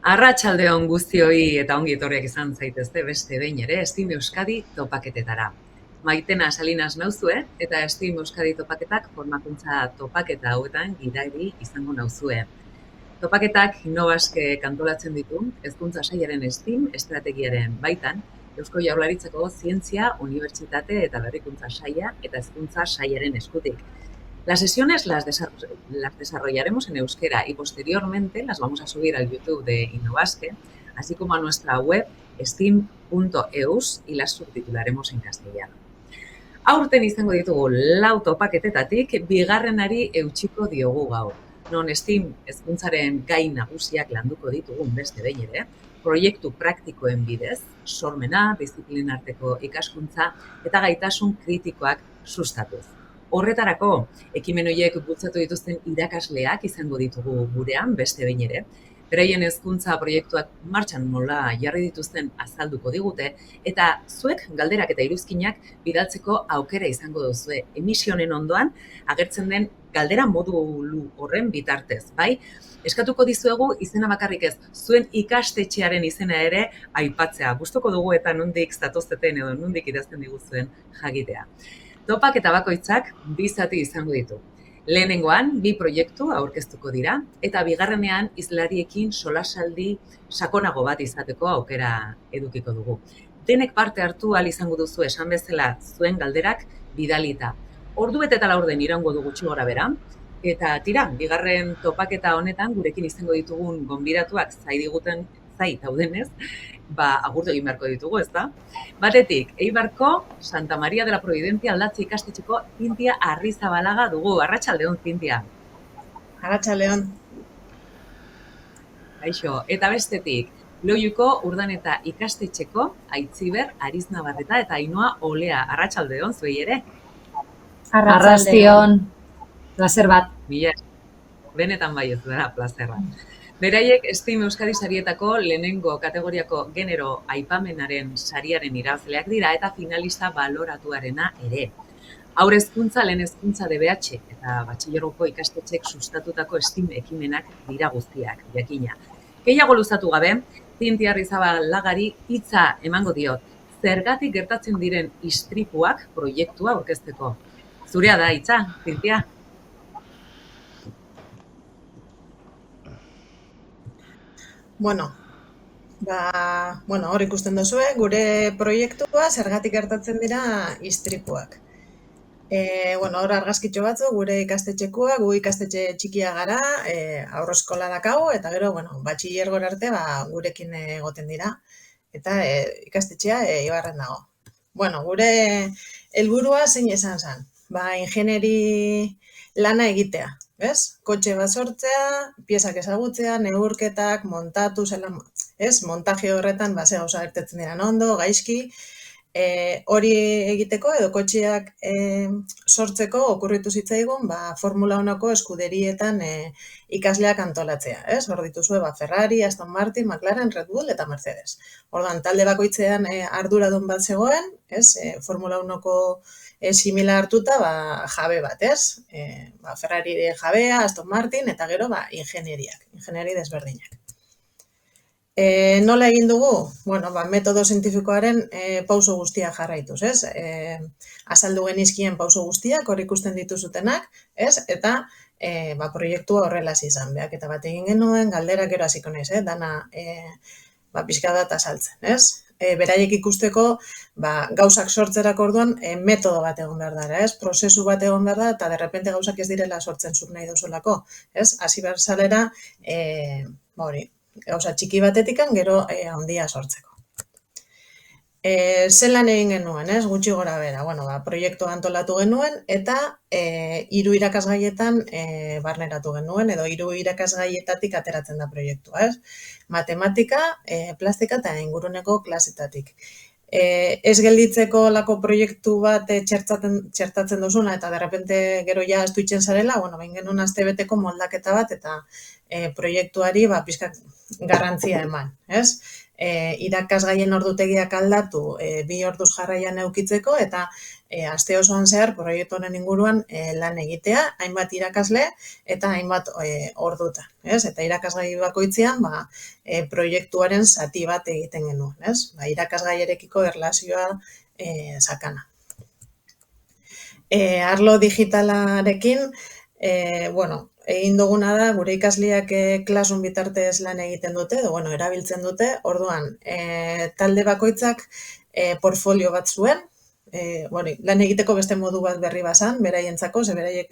Arratsalde on guztioi eta ongi etorriak izan zaitezte beste behin ere Steam Euskadi topaketetara. Maitena Salinas nauzue eta Steam Euskadi topaketak formakuntza topaketa hauetan gidari izango nauzue. Topaketak Innovaske kantolatzen ditu hezkuntza sailaren Steam estrategiaren baitan, Eusko Jaurlaritzako Zientzia, Unibertsitate eta Berrikuntza Saila eta Hezkuntza Sailaren eskutik. Las sesiones las desarrollaremos en euskera y posteriormente las vamos a subir al YouTube de Innovaske, así como a nuestra web steam.eus y las subtitularemos en castellano. Aurten izango ditugu lau topaketetatik bigarrenari eutxiko diogu gaur. Non Steam hezkuntzaren gai nagusiak landuko ditugun beste behin ere, proiektu praktikoen bidez, sormena, disiplinarteko ikaskuntza eta gaitasun kritikoak sustatuz. Horretarako, ekimen horiek bultzatu dituzten irakasleak izango ditugu gurean beste behin ere, beraien hezkuntza proiektuak martxan nola jarri dituzten azalduko digute, eta zuek galderak eta iruzkinak bidaltzeko aukera izango duzue emisionen ondoan agertzen den galdera modulu horren bitartez, bai? Eskatuko dizuegu izena bakarrik ez, zuen ikastetxearen izena ere aipatzea. Gustuko dugu eta nondik zatozteten edo nondik idazten diguzuen jakitea. Topaketa bakoitzak bi zati izango ditu. Lehenengoan, bi proiektu aurkeztuko dira, eta bigarrenean hizlariekin solasaldi sakonago bat izateko aukera edukiko dugu. Denek parte hartu ahal izango duzu esan bezala zuen galderak bidalita. Ordubete eta laurden iraungo du gutxi gora bera, eta tira, bigarren topaketa honetan gurekin izango ditugun gonbidatuak zai daudenez, agurtu egin beharko ditugu, ezta? Batetik, Eibarko Santa Maria de la Providencia aldatze ikastetxeko Zintia Arrizabalaga dugu. Arratsaldeon, Zintia. Arratsaldeon. Kaixo, eta bestetik, Loiuko Urdaneta ikastetxeko Aitziber Ariznabarreta eta Ainhoa Olea. Arratsaldeon, zuei ere. Arratsaldeon. Plazer bat. Mila, benetan bai ez dara, plazerra. Beraiek Steam Euskadi sarietako lehenengo kategoriako genero aipamenaren sariaren irabazleak dira eta finalista baloratuarena ere. Haur hezkuntza, lehen hezkuntza DBH eta batxilergoko ikastetxek sustatutako Steam ekimenak dira guztiak, jakina. Gehiago luzatu gabe, Zintia Arrizabalagari hitza emango diot. Zergatik gertatzen diren istripuak proiektua aurkezteko. Zurea da hitza, Zintia? Hor ikusten duzue, gure proiektua zergatik gertatzen dira istripuak. Hor argazkitxo batzu, gure ikastetxekoa, gu ikastetxe txikia gara, aurreskola dakau, eta gero, batxilergora arte gurekin egoten dira, eta ikastetxea Eibarren dago. Gure helburua zein esan zen, ingenieri lana egitea. Ez? Kotxe bat sortzea, piezak ezagutzea, neurketak, montatu, montaje horretan, ze gauza gertatzen dira ondo, gaizki, hori egiteko edo kotxeak sortzeko okurritu zitzaigun, Formula 1ko eskuderietan ikasleak antolatzea, ez? Hor dituzue, Ferrari, Aston Martin, McLaren, Red Bull eta Mercedes. Orduan, talde bakoitzean arduradun bat zegoen, ez? Formula 1ko simila hartuta, jabe bat, ez? Ferrari jabea, Aston Martin, eta gero, ingenieri desberdinak. Nola egin dugu? Metodo zientifikoaren pauso guztiak jarraituz, ez? Azaldu genizkien pauso guztiak, hor ikusten dituzutenak, ez? Eta proiektua horrela izan, behaketa bat egin genuen, galderak gero hasiko naiz, dana pixka bat azaltzen, ez? Beraiek ikusteko, gauzak sortzerak orduan, metodo bat egon behar dara, ez? Prozesu bat egon behar da, eta derrepente gauzak ez direla sortzen zuk nahi duzulako, ez? Hasi behar zalera, gauza txiki batetikan, gero handia sortzeko. Zelan egin genuen, ez? Gutxi gora bera, proiektu antolatu genuen, eta 3 irakasgaietan barneratu genuen, edo 3 irakasgaietatik ateratzen da proiektua, ez? Matematika, plastika eta inguruneko klasetatik. Ez gelditzeko lako proiektu bat txertatzen duzuna, eta derrepente gero ja estuitzen zarela, behin genuen astebeteko moldaketa bat, eta proiektuari pixkat garrantzia eman, ez? Irakasgaien ordutegiak aldatu 2 orduz jarraian eukitzeko eta aste osoan zehar proiektu honen inguruan lan egitea, hainbat irakasle eta hainbat ordutan, ez? Eta irakasgai bakoitzean proiektuaren zati bat egiten genuen, ez? Irakasgaierekiko erlazioa sakana. Arlo digitalarekin, egin duguna da, gure ikasleak klasun bitartez lan egiten dute, erabiltzen dute, orduan, talde bakoitzak portfolio bat zuen, lan egiteko beste modu bat berri bazan, beraientzako, ze beraiek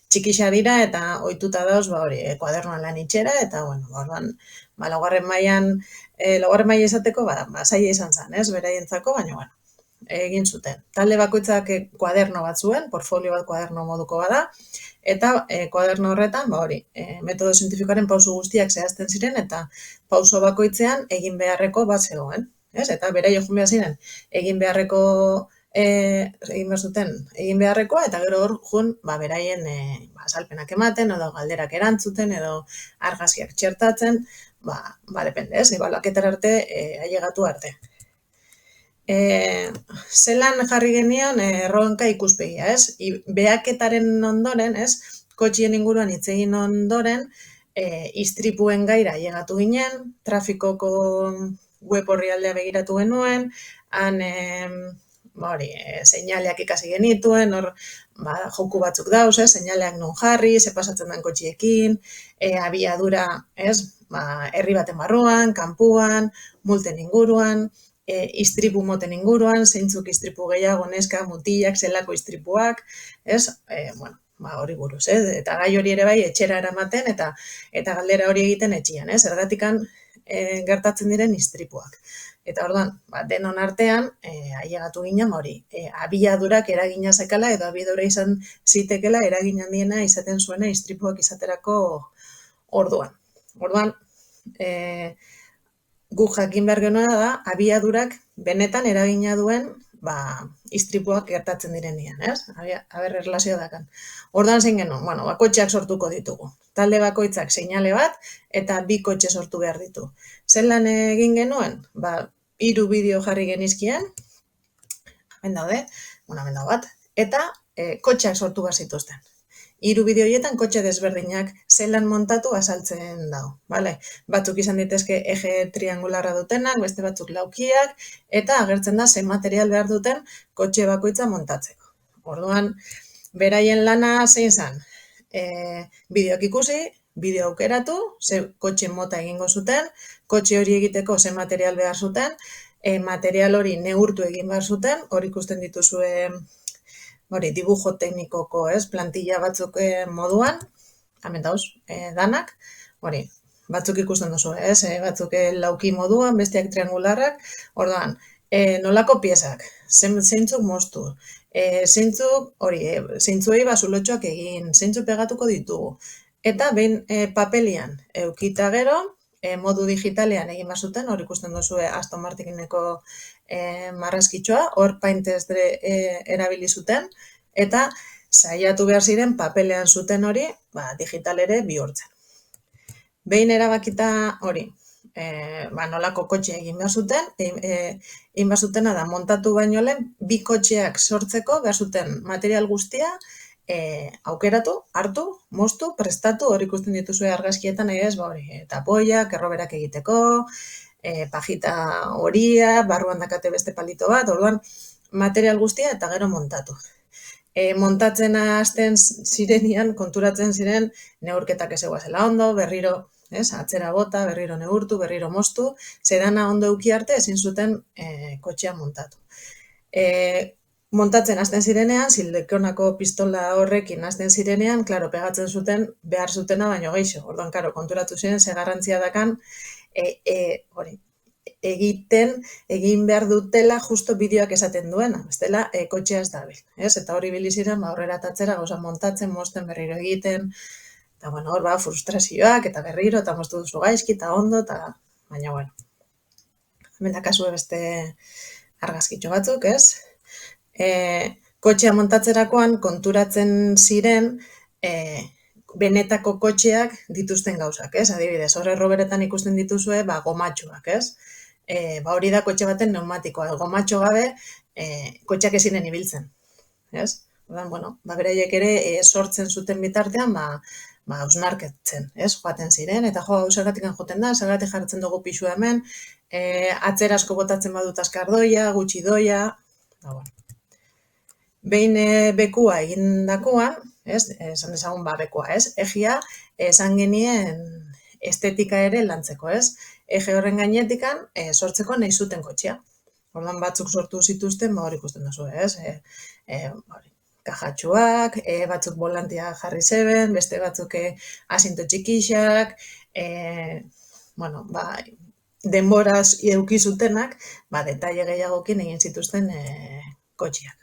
txikixa dira eta ohituta dauz, kuadernoan lan itxera, eta, orduan, laugarren maila izateko, zaila izan zen, ez, beraientzako, baina, egin zuten. Talde bakoitzak kuaderno bat zuen, portfolio bat kuaderno moduko bada, eta kuaderno horretan, metodo zientifikoaren pauso guztiak zehazten ziren, eta pauso bakoitzean egin beharreko bat zegoen. Eta beraio joan behar ziren, egin beharrekoa, eta gero hor jun, beraien azalpenak ematen, edo galderak erantzuten, edo argazkiak txertatzen, depende, ebaluaketara arte, ailegatu arte. Zelan jarri genion erronka ikuspegia, ez? Behaketaren ondoren, ez? Kotxien inguruan hitz egin ondoren, istripuen gaira ailegatu ginen, trafikoko web orrialdea begiratu genuen, han seinaleak ikasi genituen, hor joku batzuk dauz, seinaleak non jarri, ze pasatzen den kotxiekin, abiadura, ez? Herri baten barruan, kanpuan, multen inguruan, istripu moten inguruan, zeintzuk istripu gehiago, neska, mutilak, zelako istripuak, ez? Hori buruz, eta gai hori ere bai etxera eramaten eta galdera hori egiten etxian, zergatikan gertatzen diren istripuak. Eta orduan, denon artean, ailegatu ginen hori, abiadurak eragina zekala edo abiadura izan zitekela eragin handiena izaten zuena istripuak izaterako orduan. Orduan, guk jakin behar genuena da, abiadurak benetan eragina duen istripuak gertatzen direnean, ez? Aber erlazioa dakan. Orduan zein genuen, kotxeak sortuko ditugu. Talde bakoitzak seinale bat eta 2 kotxe sortu behar ditu. Zelan egin genuen? 3 bideo jarri genizkien, hemen daude, hemen dago bat, eta kotxeak sortu behar zituzten. 3 bideo horietan kotxe desberdinak zelan montatu azaltzen dago. Batzuk izan ditezke eje triangularra dutenak, beste batzuk laukiak, eta agertzen da ze material behar duten kotxe bakoitza montatzeko. Orduan, beraien lana zein zen, bideoak ikusi, bideo aukeratu, ze kotxe mota egingo zuten, kotxe hori egiteko ze material behar zuten, material hori neurtu egin behar zuten, hori ikusten dituzue dibujo teknikoko, plantilla batzuk moduan, hemen dauz, danak, batzuk ikusten duzu, batzuk lauki moduan, besteak triangularrak, orduan, nolako piezak, zeintzuk moztu, zeintzuei zulotxoak egin, zeintzuk pegatuko ditugu, eta behin papelian eukita gero, modu digitalean egin bazuten, hor ikusten duzu Aston Martineko marrazkitxoa, hor Pinterest erabili zuten, eta saiatu behar ziren papelean zuten hori, digital ere bihurtzen. Behin erabakita hori, nolako kotxea egin behar zuten, egin behar zutena da montatu baino lehen, 2 kotxeak sortzeko behar zuten material guztia, aukeratu, hartu, moztu, prestatu, hori ikusten dituzue argazkietan tapoiak, erroberak egiteko, pajita horia, barruan dakate beste palito bat, orduan material guztia eta gero montatu. Montatzen hasten zirenean, konturatzen ziren, neurketak ez eguazela ondo, berriro atzera bota, berriro neurtu, berriro moztu, zedana ondo euki arte ezin zuten kotxea montatu. Montatzen hasten zirenean, silikoonako pistola horrekin hasten zirenean, pegatzen zuten behar zutena baino gehiago. Orduan, konturatu ziren, ze garrantzia dakan, egin behar dutela justo bideoak esaten duena, bestela kotxea ez dabil. Eta hori ibili ziren, aurrera eta atzera, gauza montatzen, mozten, berriro egiten, eta hor frustrazioak, eta berriro, eta moztu duzu gaizki, eta ondo, eta baina, hemen dakazue beste argazkitxo batzuk, kotxea montatzerakoan konturatzen ziren benetako kotxeak dituzten gauzak, ez? Adibidez, horre roberetan ikusten dituzue, gomatxoak, ez? Hori da kotxe baten pneumatikoa, gomatxo gabe kotxeak ezinen ibiltzen, ez? Orduan, beraiek ere sortzen zuten bitartean, hausnarketzen, ez? Joaten ziren, eta zergatik joten da, zergatik jartzen dugu pisua hemen, atzera asko botatzen badut azkar doia, gutxi doia, behin bekua egindakoan, ez? Esan dezagun bekua, ez? Egia, esan genien estetika ere lantzeko, ez? Ege horren gainetikan sortzeko nahi zuten kotxea. Orduan batzuk sortu zituzten, hori ikusten duzu, ez? Kajatxuak, batzuk volantia jarri zeben, beste batzuk asinto txikixak, denboraz eduki zutenak, detaile gehiagokin egin zituzten kotxeak.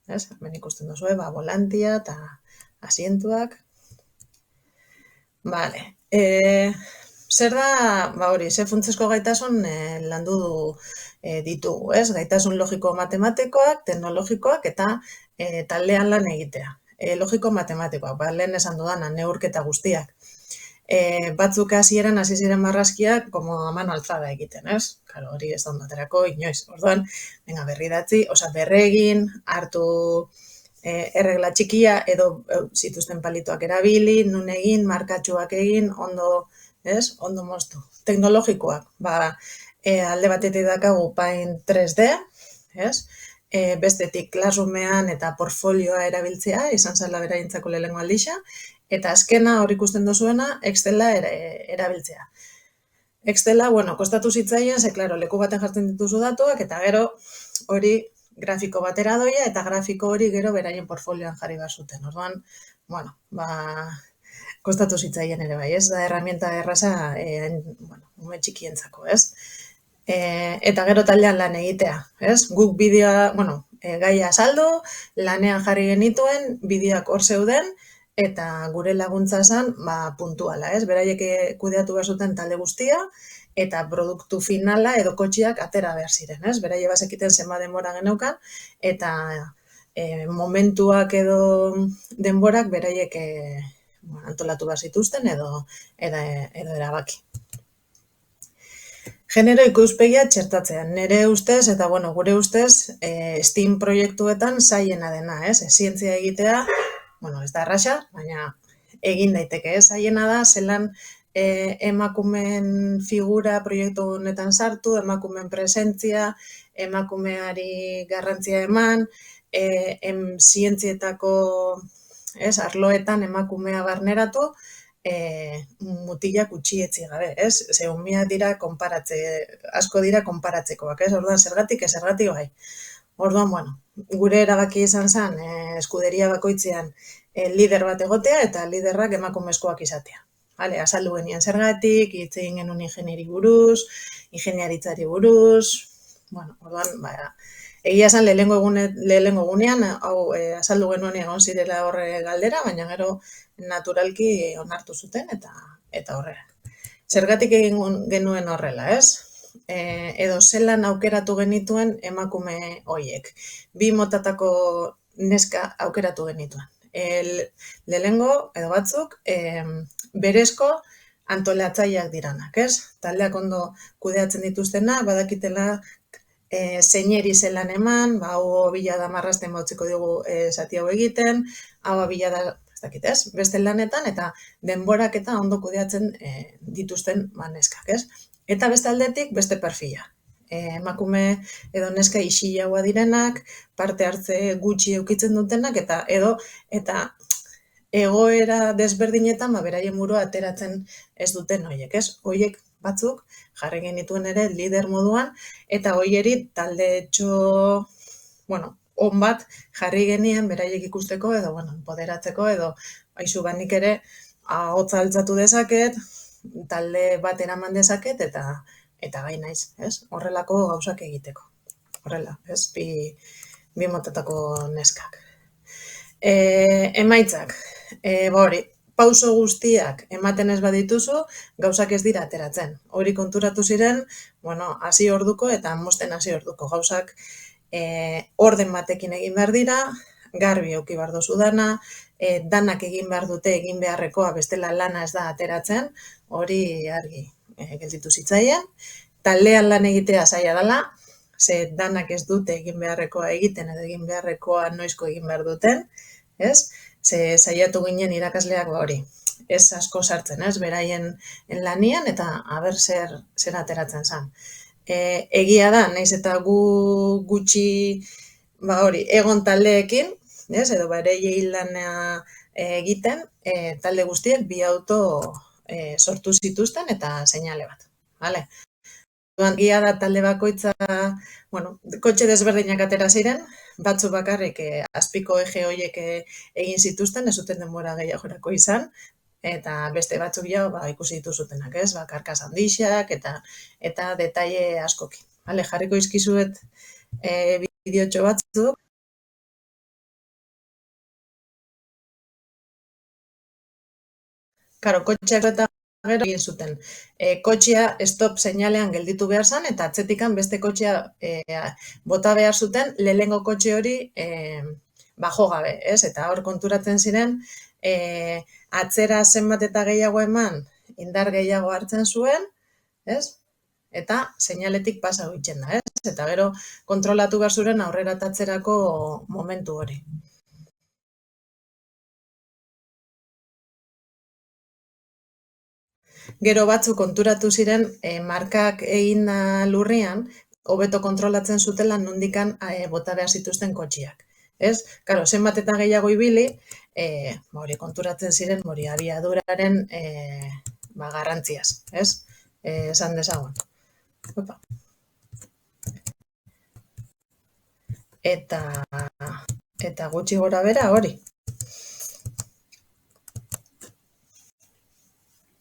Hemen ikusten duzu, volantia eta asientuak. Zer da, ze funtsezko gaitasun landu ditugu, ez? Gaitasun logiko-matematikoak, teknologikoak eta taldean lan egitea. Logiko-matematikoak, lehen esan dudana, neurketa guztiak. Batzuk hasieran hasi ziren marrazkiak, como a mano alzada egiten, ez? Karo, hori ez da ondaterako, inoiz. Orduan, berregin, hartu erregla txikia, edo zituzten palitoak erabili, nun egin, markatxuak egin, ondo, ez? Ondo moztu. Teknologikoak, alde batetik dakagu Paint 3D, ez? Bestetik Classroomean eta portfolioa erabiltzea, izan zela beraientzako lehenengo aldixa, eta azkena hor ikusten duzuena, Excela erabiltzea. Excela, kostatu zitzaien, leku baten jartzen dituzu datuak, eta gero hori grafiko batera doia, eta grafiko hori gero beraien portfolioan jarri behar zuten. Orduan, kostatu zitzaien ere bai, ez? Da herramienta erraza, ume txikientzako, ez? Eta gero taldean lan egitea, ez? Guk bideoa, gaia azaldu, lanean jarri genituen, bideoak hor zeuden, eta gure laguntza zen, puntuala, ez? Beraiek kudeatu behar zuten talde guztia, eta produktu finala edo kotxeak atera behar ziren, ez? Beraiek bazekiten zenba denbora geneukan, eta momentuak edo denborak beraiek antolatu behar zituzten edo erabaki. Genero ikuspegia txertatzea. Nire ustez, eta gure ustez, STEAM proiektuetan zaiena dena, ez? Zientzia egitea, ez da erraxa, baina egin daiteke, ez? Zaiena da, zelan emakumeen figura proiektu honetan sartu, emakumeen presentzia, emakumeari garrantzia eman, zientzietako arloetan emakumea barneratu, mutilak utxietzi gabe, ez? Ze umiak dira asko dira konparatzekoak, ez? Orduan, zergatik bai. Orduan, gure erabaki izan zen, eskuderia bakoitzean lider bat egotea eta liderrak emakumezkoak izatea. Azaldu genien zergatik, hitz egin genuen ingeniaritzari buruz, orduan, egia esan lehenengo egunean, azaldu genuen egon zirela horre galdera, baina gero naturalki onartu zuten eta horrela. Zergatik egin genuen horrela, ez? Edo zelan aukeratu genituen emakume hoiek. 2 motatako neska aukeratu genituen. Lehenengo, edo batzuk, berezko antolatzaileak diranak, ez? Taldeak ondo kudeatzen dituztena, badakitela zeineri zelan eman, hau bila da marrazten bautziko dugu zati hau egiten, hau bila da, ez dakit ez, beste lanetan, eta denborak eta ondo kudeatzen dituzten neskak, ez? Eta beste aldetik, beste perfila. Emakume edo neska isilagoa direnak, parte hartze gutxi eukitzen dutenak, eta egoera desberdinetan, beraien burua ateratzen ez duten hoiek, ez? Hoiek batzuk jarri genituen ere lider moduan, eta hoieri talde on bat jarri genien beraiek ikusteko, edo, empoderatzeko, edo, aizu nik ere, ahotsa altzatu dezaket, talde bat eraman dezaket, eta gai naiz, ez? Horrelako gauzak egiteko. Horrela, ez? 2 motatako neskak. Emaitzak, hori, pauso guztiak ematen ez badituzu, gauzak ez dira ateratzen. Hori konturatu ziren, hasi orduko eta mosten hasi orduko. Gauzak orden batekin egin behar dira, garbi eduki behar dozu dana, danak egin behar dute egin beharrekoa, bestela lana ez da ateratzen, hori argi gelditu zitzaien. Taldean lan egitea zaila dela, ze danak ez dute egin beharrekoa egiten edo egin beharrekoa noizko egin behar duten, ez? Ze saiatu ginen irakasleak hori, ez asko sartzen, ez? Beraien lanian eta aber zer ateratzen zen. Egia da, naiz eta gu gutxi egon taldeekin, ez? Edo bereiei lana egiten, talde guztiek bi auto sortu zituzten eta seinale bat, bale? Gia da talde bakoitza, kotxe desberdinak atera ziren, batzu bakarrik azpiko eje horiek egin zituzten, ez zuten denbora gehiagorako izan, eta beste batzuk jau ikusi dituzutenak, ez? Karkas handixak eta detaile askoki. Bale, jarriko izkizuet bideotxo batzuk. Karo, kotxeak eta gero egin zuten. Kotxea stop seinalean gelditu behar zen, eta atzetikan beste kotxea bota behar zuten, lehengo kotxe hori jo gabe, ez? Eta hor konturatzen ziren, atzera zenbat eta gehiago eman, indar gehiago hartzen zuen, ez? Eta seinaletik pasa hoitzen da, ez? Eta gero kontrolatu behar zuren aurrera tatzerako momentu hori. Gero batzu konturatu ziren markak egin lurrian, hobeto kontrolatzen zutela nondikan bota behar zituzten kotxiak. Ez? Karo, zenbat eta gehiago ibili, konturatzen ziren abiaduraren garrantziaz, ez? Esan dezagun. Opa. Eta gutxi gora bera hori.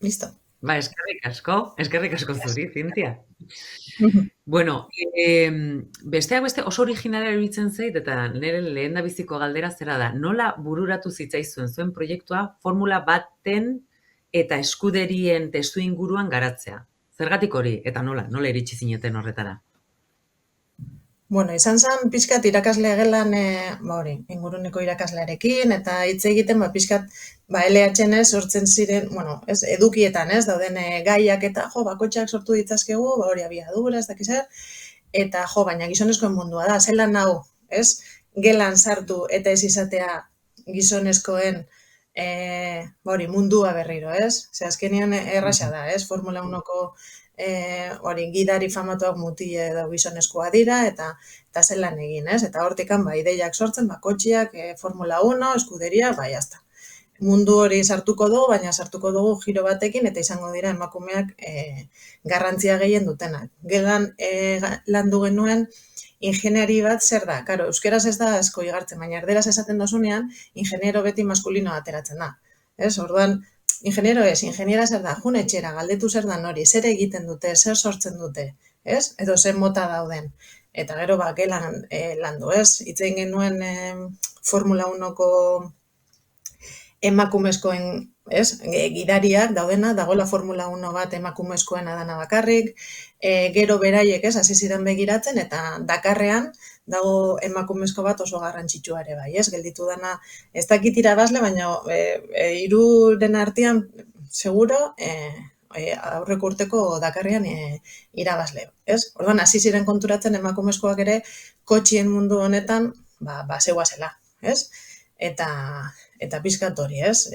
Listo. Eskerrik asko zuri, Zintia. Bueno, besteak beste oso originala iruditzen zait, eta nire lehendabiziko galdera zera da, nola bururatu zitzaizuen zuen proiektua formula baten eta eskuderien testu inguruan garatzea? Zergatik hori, eta nola iritsi zineten horretara? Izan zen pixkat irakasle gelan, inguruneko irakaslearekin, eta hitz egiten, pixkat, LHN sortzen ziren, edukietan, ez, dauden gaiak eta, bakotxak sortu ditzazkegu, hori abiadura, ez dakizer, eta, baina gizonezkoen mundua da, zelan hau, ez, gelan sartu eta ez izatea gizonezkoen mundua berriro, ez, ze azkenean erraxa da, ez, Formula 1ko gidari famatuak mutile edo gizonezkoa dira, eta zelan egin, ez? Eta hortikan, ideiak sortzen, kotxiak, Formula 1, eskuderia, jazta. Mundu hori sartuko dugu, baina sartuko dugu giro batekin, eta izango dira emakumeak garrantzia gehien dutenak. Gelan landu genuen, ingeniari bat zer da? Karo, euskeraz ez da asko igartzen, baina erderaz esaten dozunean, ingeniero beti maskulino ateratzen da. Ez, orduan, ingeniero ez, ingeniera zer da, jun etxera, galdetu zer da nori, zer egiten dute, zer sortzen dute, ez? Edo zer mota dauden. Eta gero gelan landu, ez? Itzein genuen Formula 1ko emakumezkoen, ez? Gidariak daudena, dagoela Formula 1 bat emakumezkoen adana bakarrik, gero beraiek, ez? Hasi ziren begiratzen, eta Dakarrean dago emakumezko bat oso garrantzitsua ere bai, ez? Gelditu dana, ez dakit irabazle, baina hiruren artean, seguro, aurreko urteko Dakarrean irabazle, ez? Orduan, hasi ziren konturatzen emakumezkoak ere kotxien mundu honetan, zegoazela, ez? Eta pixkat hori, ez?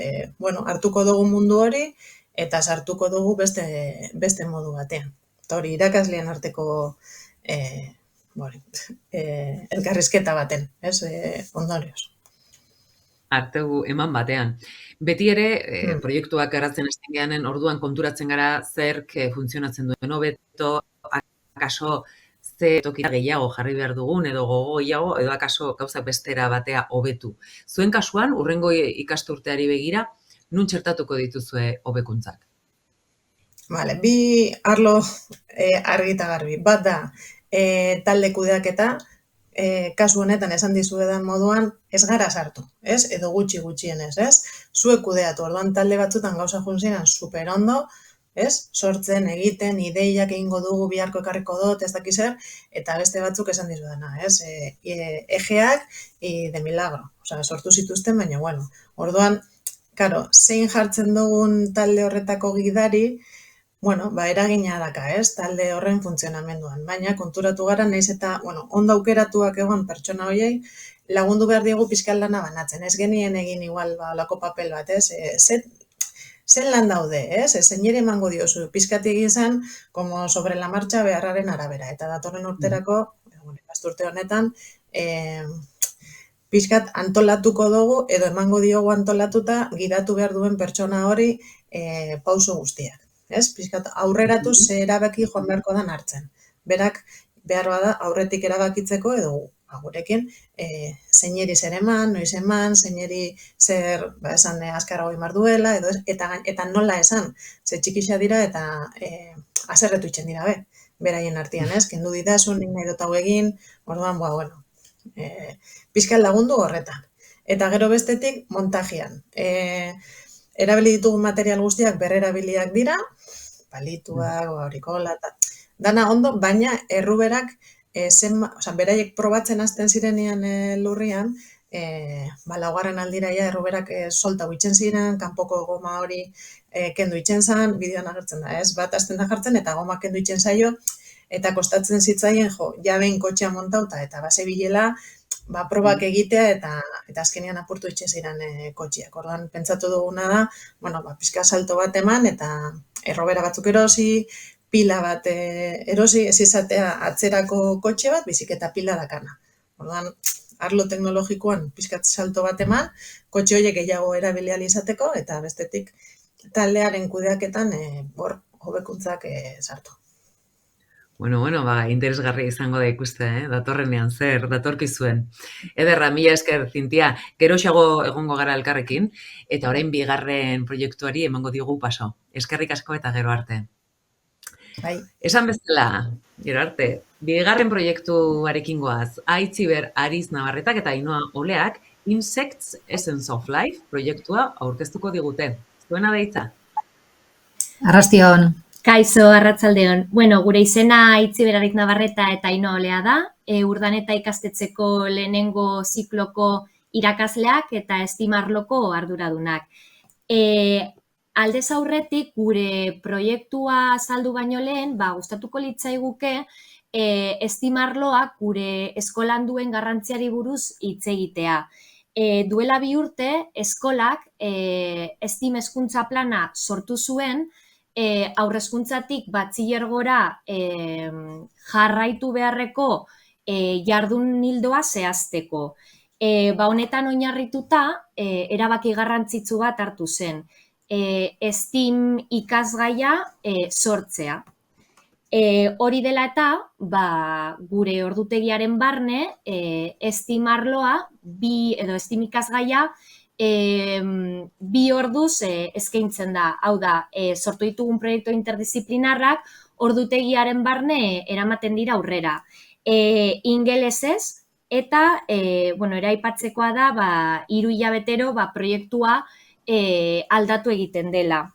Hartuko dugu mundu hori, eta sartuko dugu beste modu batean. Eta hori, irakasleen arteko elkarrizketa baten, ez? Ondorioz. Artegu eman batean. Beti ere, proiektuak garatzen hasten geanen, orduan konturatzen gara zerk funtzionatzen duen hobeto, akaso ze tokira gehiago jarri behar dugun, edo gogo gehiago, edo akaso gauzak bestera batea hobetu. Zuen kasuan, hurrengo ikasturteari begira, nun txertatuko dituzue hobekuntzak? Vale, bi arlo argi eta garbi. Bat da, talde kudeaketa, kasu honetan esan dizuedan moduan, ez gara sartu, ez? Edo gutxienez, ez? Zuek kudeatu, orduan talde batzutan gauza juntzinan super ondo, ez? Sortzen, egiten, ideiak egingo dugu, biharko ekarriko dut, ez dakiz zer, eta beste batzuk esan dizudana, ez? Ejeak de milagro, osea, sortu zituzten, baina, bueno, orduan, karo, zein jartzen dugun talde horretako gidari, bueno, eragina daka, ez, talde horren funtzionamenduan. Baina, konturatu gara, nahiz eta, ondo aukeratuak egon pertsona horiei, lagundu behar diegu pixkal lana banatzen. Ez genien egin igual, olako papel bat, ez? Zen lan daude, ez? Zeineri emango diozu, pixkati egin zen, como sobre la marcha beharraren arabera. Eta datorren urterako, ikasturte honetan, pixkat antolatuko dugu, edo emango diogu antolatuta, gidatu behar duen pertsona hori pauso guztiak. Ez? Pixkat aurreratu ze erabaki joan beharko dan hartzen. Berak behar bada aurretik erabakitzeko edo gurekin zeineri zer eman, noiz eman, zeineri zer esan azkar hori marduela, eta nola esan, ze txikixa dira eta azerretu itxen dira beraien artean, ez? Kendu didazu, nik nahi dut hau egin, orduan, pixkat lagundu horretan. Eta gero bestetik, montajian. Erabili ditugun material guztiak berrerabiliak dira, palituak, aurikola, dana ondo, baina erruberak, beraiek probatzen hasten zirenean lurrian, laugarren aldiraia erruberak solta huitzen ziren, kanpoko goma hori kendu itzen zan, bideoan agertzen da, ez? Bat hasten da jartzen eta goma kendu itzen zaio, eta kostatzen zitzaien, jabein kotxea montauta eta base bilela, probak egitea eta azkenean apurtu itxe ziren kotxiak. Orduan, pentsatu duguna da, pixka salto bat eman eta errobera batzuk erosi, pila bat erosi, ez izatea atzerako kotxe bat, bizik eta pila dakana. Orduan, arlo teknologikoan pixkat salto bat eman, kotxe horiek gehiago erabilial izateko, eta bestetik taldearen kudeaketan hobekuntzak sartu. Bueno, interesgarria izango da ikuste, datorrenean zer, datorkizuen. Ederra, mila esker, Zintia, geroxago egongo gara elkarrekin, eta orain bigarren proiektuari emango diogu paso. Eskerrik asko eta gero arte. Bai. Esan bezala, gero arte, bigarren proiektuarekin goaz, Aitziber Ariz Navarretak eta Ainhoa Oleak Insects Essence of Life proiektua aurkeztuko digute. Zuena deitza? Arrastion. Kaixo, arratsaldeon. Bueno, gure izena Aitziber Ariz Navarreta eta Ainhoa Olea da. Urdaneta ikastetxeko lehenengo zikloko irakasleak eta estimarloko arduradunak. Aldez aurretik gure proiektua saldu baino lehen, gustatuko litzaiguke estimarloak gure eskolan duen garrantziari buruz hitz egitea. Duela 2 urte, eskolak estim hezkuntza plana sortu zuen, haurrezkuntzatik batxilergora jarraitu beharreko jardun ildoa zehazteko. Honetan oinarrituta, erabaki garrantzitsu bat hartu zen. STEAM ikasgaia sortzea. Hori dela eta, gure ordutegiaren barne, STEAM arloa, STEAM ikasgaia, 2 orduz eskaintzen da. Hau da, sortu ditugun proiektu interdisiplinarrak ordutegiaren barne eramaten dira aurrera. Ingelesez, eta eraipatzekoa da 3 hilabetero proiektua aldatu egiten dela.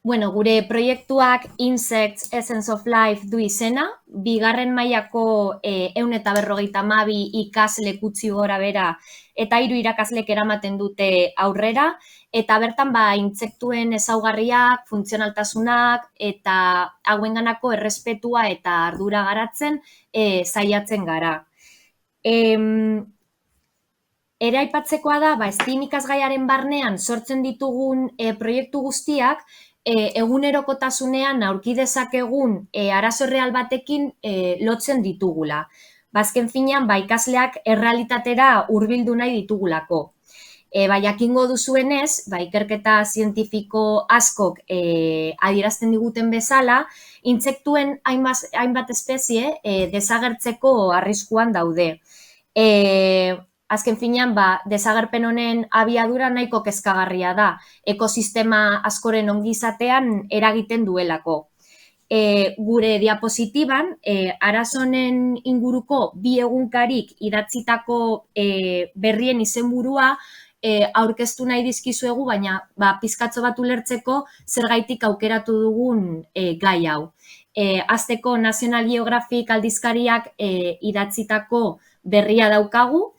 Gure proiektuak Insects Essence of Life du izena, 2. mailako 152 ikasle gutxi gora bera eta 3 irakaslek eramaten dute aurrera, eta bertan intsektuen ezaugarriak, funtzionaltasunak eta hauenganako errespetua eta ardura garatzen saiatzen gara. Eraipatzekoa da, STEAM ikasgaiaren barnean sortzen ditugun proiektu guztiak, egunerokotasunean aurki dezakegun arazo erreal batekin lotzen ditugula. Azken finean, ikasleak errealitatera hurbildu nahi ditugulako. Jakingo duzuenez, ikerketa zientifiko askok adierazten diguten bezala, intsektuen hainbat espezie desagertzeko arriskuan daude. Azken finean, desagerpen honen abiadura nahiko kezkagarria da, ekosistema askoren ongizatean eragiten duelako. Gure diapositiban, arazonen inguruko 2 egunkarik idatzitako berrien izenburua aurkeztu nahi dizkizuegu, baina pizkatxo bat ulertzeko zergaitik aukeratu dugun gai hau. Hasteko National Geographic aldizkariak idatzitako berria daukagu,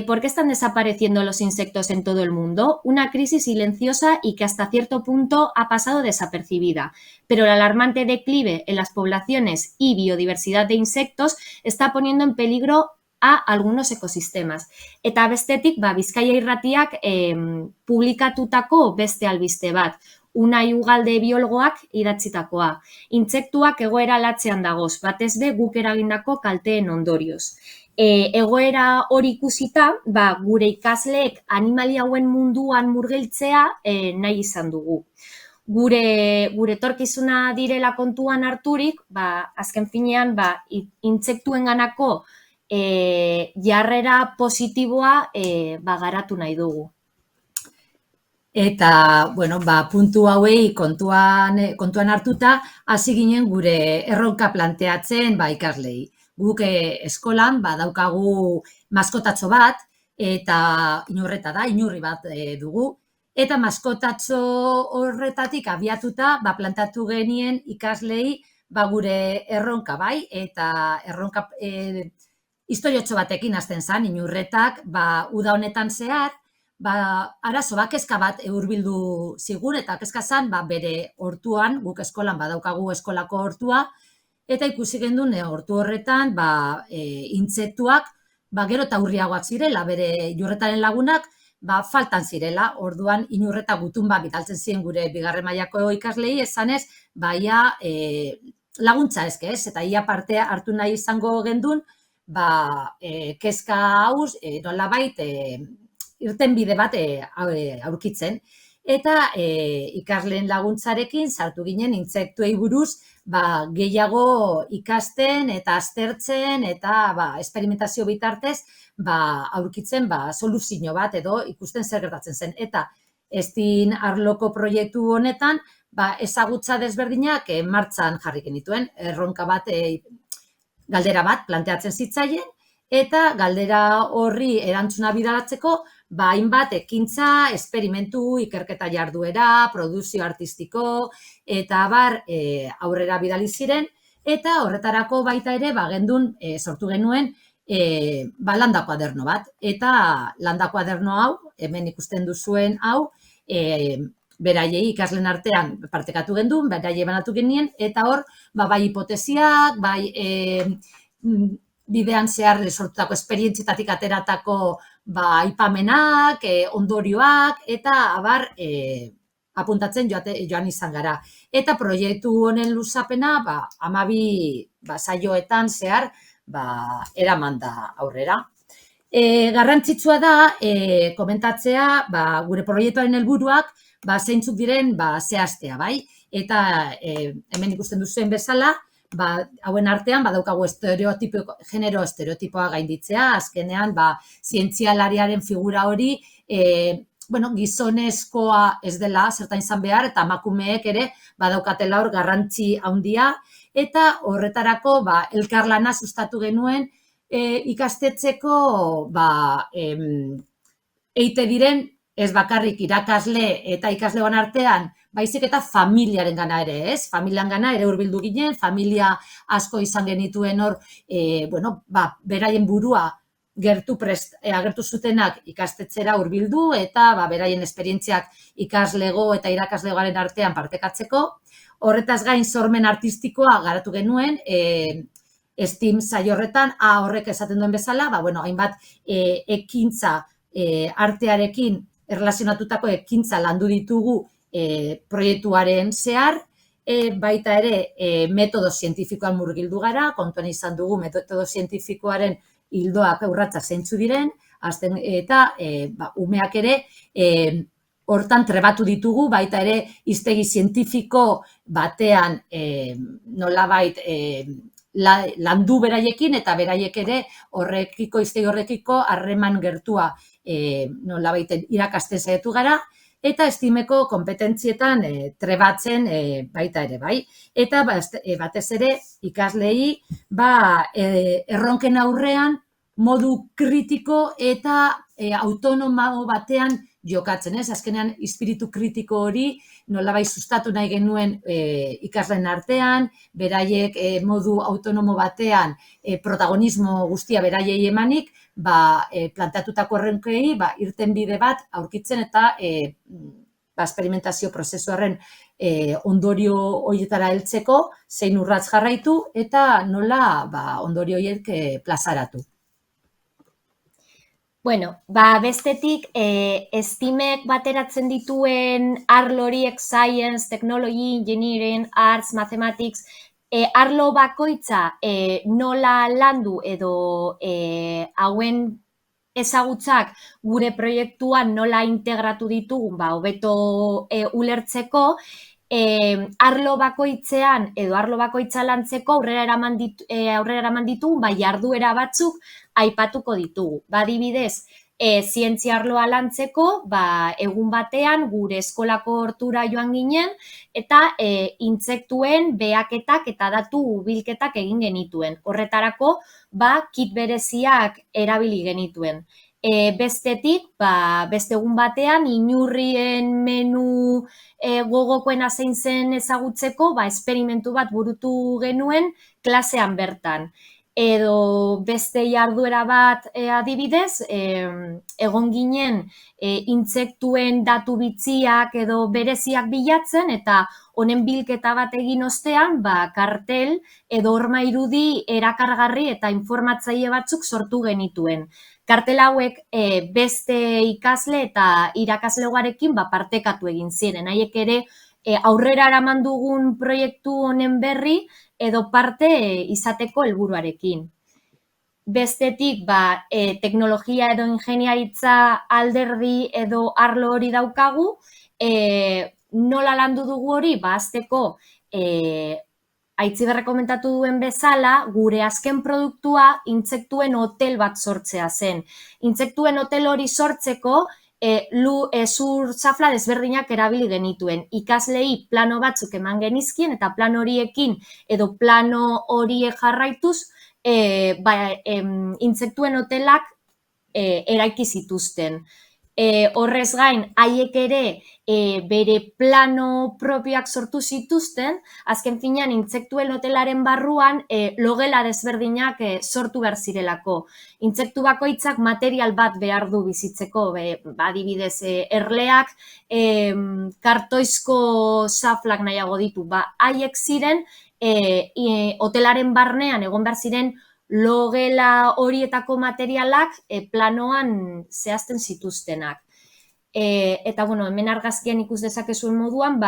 ¿por qué están desapareciendo los insectos en todo el mundo? Una crisis silenciosa y que hasta cierto punto ha pasado desapercibida, pero el alarmante declive en las poblaciones y biodiversidad de insectos está poniendo en peligro a algunos ecosistemas. Eta bestetik, Bizkaia Irratiak publikatutako beste albiste bat, Unai Ugalde biologoak idatzitakoa. Intsektuak egoera latzean dagoz, batez be guk eragindako kalteen ondorioz. Egoera hori ikusita, gure ikasleek animalia hauen munduan murgiltzea nahi izan dugu. Gure etorkizuna direla kontuan harturik, azken finean, intsektuenganako jarrera positiboa garatu nahi dugu. Eta, puntu hauei kontuan hartuta, hasi ginen gure erronka planteatzen ikaslei. Guk eskolan daukagu maskotatxo bat, eta inurreta da, inurri bat dugu, eta maskotatxo horretatik abiatuta planteatu genien ikaslei gure erronka eta erronka historiotxo batekin hasten zen, inurretak uda honetan zehar, arazo kezka bat hurbildu zigun, eta kezka zen bere hortuan, guk eskolan badaukagu eskolako hortua, eta ikusi gendun hortu horretan intsektuak gero eta urriagoak zirela, bere inurretaren lagunak faltan zirela, orduan inurreta gutun bidaltzen ziren gure bigarren mailako ikaslei, esanez, ia laguntza eske ez, eta ia parte hartu nahi izango gendun, kezka hauz, nolabait, irten bide bat aurkitzen. Eta ikasleen laguntzarekin sartu ginen intsektuei buruz gehiago ikasten eta aztertzen eta esperimentazio bitartez aurkitzen soluzio bat edo ikusten zer gertatzen zen. Eta ezin arloko proiektu honetan ezagutza desberdinak martxan jarri genituen. Erronka bat, galdera bat planteatzen zitzaien, eta galdera horri erantzuna bidalatzeko hainbat ekintza, esperimentu, ikerketa jarduera, produzio artistiko, eta aurrera bidali ziren, eta horretarako baita ere gendun sortu genuen landa kuaderno bat. Eta landa kuaderno hau, hemen ikusten duzuen hau, beraiei ikasleen artean partekatu gendun, beraiei banatu genien, eta hor, bai hipotesiak, bidean zehar sortutako esperientzietatik ateratako aipamenak, ondorioak, eta apuntatzen joan izan gara. Eta proiektu honen luzapena 12 saioetan zehar eraman da aurrera. Garrantzitsua da komentatzea gure proiektuaren helburuak zeintzuk diren zehaztea, bai? Eta hemen ikusten duzuen bezala, hauen artean badaukagu genero estereotipoa gainditzea, azkenean zientzialariaren figura hori gizonezkoa ez dela zertan izan behar, eta emakumeek ere badaukatela hor garrantzi handia, eta horretarako elkarlana sustatu genuen ikastetxeko eite diren ez bakarrik irakasle eta ikasleoan artean, baizik eta familiaren gana ere, ez? Familian gana ere hurbildu ginen, familia asko izan genituen hor, beraien burua agertu zutenak ikastetxera hurbildu, eta beraien esperientziak ikaslego eta irakaslegoaren artean partekatzeko. Horretaz gain sormen artistikoa garatu genuen, STEAM saio horretan, horrek esaten duen bezala, hainbat ekintza artearekin erlazionatutako ekintza landu ditugu proiektuaren zehar, baita ere metodo zientifikoan murgildu gara, kontuan izan dugu metodo zientifikoaren hildoak urratsak zeintzu diren, eta umeak ere hortan trebatu ditugu, baita ere hiztegi zientifiko batean nolabait landu beraiekin, eta beraiek ere hiztegi horrekiko harreman gertua nolabait irakasten saiatu gara, eta STEAMeko konpetentzietan trebatzen baita ere, bai. Eta batez ere ikasleei erronken aurrean modu kritiko eta autonomo batean jokatzen, ez? Azkenean, espiritu kritiko hori nolabait sustatu nahi genuen ikasleen artean, beraiek modu autonomo batean protagonismo guztia beraiei emanik, planteatutako erronkei irtenbide bat aurkitzen eta esperimentazio prozesuaren ondorio horietara heltzeko, zein urrats jarraitu eta nola ondorio horiek plazaratu. Bueno, bestetik, STEAMek bateratzen dituen arlo horiek, science, technology, engineering, arts, mathematics, arlo bakoitza nola landu edo hauen ezagutzak gure proiektuan nola integratu ditugun, hobeto ulertzeko, arlo bakoitzean edo arlo bakoitza lantzeko aurrera eraman ditugun jarduera batzuk aipatuko ditugu. Adibidez, zientzia arloa lantzeko, egun batean gure eskolako hortura joan ginen eta intsektuen behaketak eta datu bilketak egin genituen. Horretarako, kit bereziak erabili genituen. Bestetik, beste egun batean, inurrien menu gogokoena zein zen ezagutzeko, esperimentu bat burutu genuen klasean bertan. Edo beste jarduera bat adibidez, egon ginen intsektuen datu bitziak edo bereziak bilatzen eta honen bilketa bat egin ostean, kartel edo horma irudi erakargarri eta informatzaile batzuk sortu genituen. Kartel hauek beste ikasle eta irakaslegoarekin partekatu egin ziren. Haiek ere aurrera eraman dugun proiektu honen berri edo parte izateko helburuarekin. Bestetik, teknologia edo ingeniaritza alderdi edo arlo hori daukagu, nola landu dugu hori, hasteko Aitziberrek komentatu duen bezala, gure azken produktua intsektuen hotel bat sortzea zen. Intsektuen hotel hori sortzeko zur xafla desberdinak erabili genituen. Ikaslei plano batzuk eman genizkien eta plano horiekin edo plano horiek jarraituz intsektuen hotelak eraiki zituzten. Horrez gain, haiek ere bere plano propioak sortu zituzten, azken finean intsektuen hotelaren barruan logela desberdinak sortu behar zirelako. Intsektu bakoitzak material bat behar du bizitzeko, adibidez erleak kartoizko xaflak nahiago ditu. Haiek ziren hotelaren barnean egon behar ziren logela horietako materialak planoan zehazten zituztenak. Eta, hemen argazkian ikus dezakezuen moduan,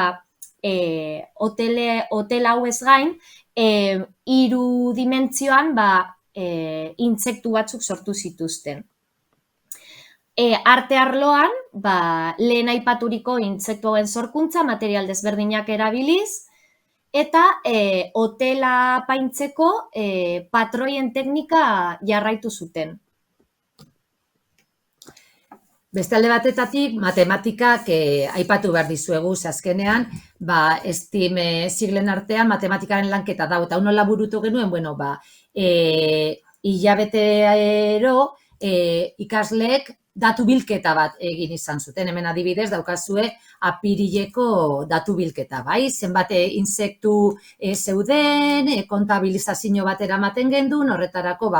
hotel hau ez gain, 3 dimentzioan intsektu batzuk sortu zituzten. Arte arloan, lehen aipaturiko intsektu hauen sorkuntza, material desberdinak erabiliz, eta hotela apaintzeko patroien teknika jarraitu zuten. Beste alde batetatik, matematikak aipatu behar dizuegu, azkenean, STEAM siglen artean matematikaren lanketa dago, eta nola burutu genuen, hilabetero ikasleek datu bilketa bat egin izan zuten. Hemen adibidez daukazue apirileko datu bilketa, zenbat intsektu zeuden, kontabilizazio bat eramaten gendun, horretarako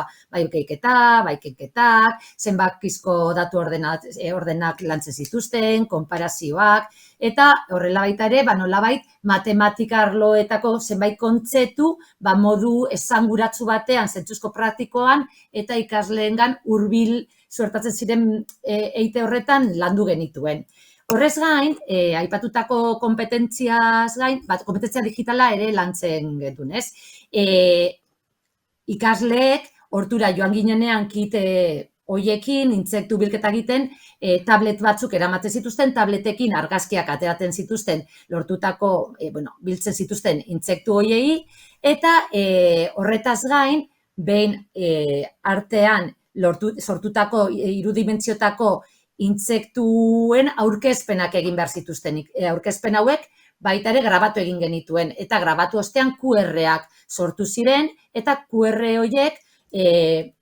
keiketak, zenbakizko datu ordenak lantzen zituzten, konparazioak, eta horrela baita ere, nolabait matematika arloetako zenbait kontzeptu modu esanguratsu batean, zentzuzko praktikoan, eta ikasleengan hurbil suertatzen ziren eite horretan landu genituen. Horrez gain, aipatutako kompetentziaz gain, kompetentzia digitala ere lantzen genuen, ez? Ikasleek, hortura joan ginenean kit hoiekin, intsektu bilketa egiten, tablet batzuk eramaten zituzten, tabletekin argazkiak ateratzen zituzten, lortutako, biltzen zituzten intsektu hoiei, eta horretaz gain, behin artean sortutako 3 dimentsiotako intsektuen aurkezpenak egin behar zituzten. Aurkezpen hauek baita ere grabatu egin genituen, eta grabatu ostean QR-ak sortu ziren, eta QR horiek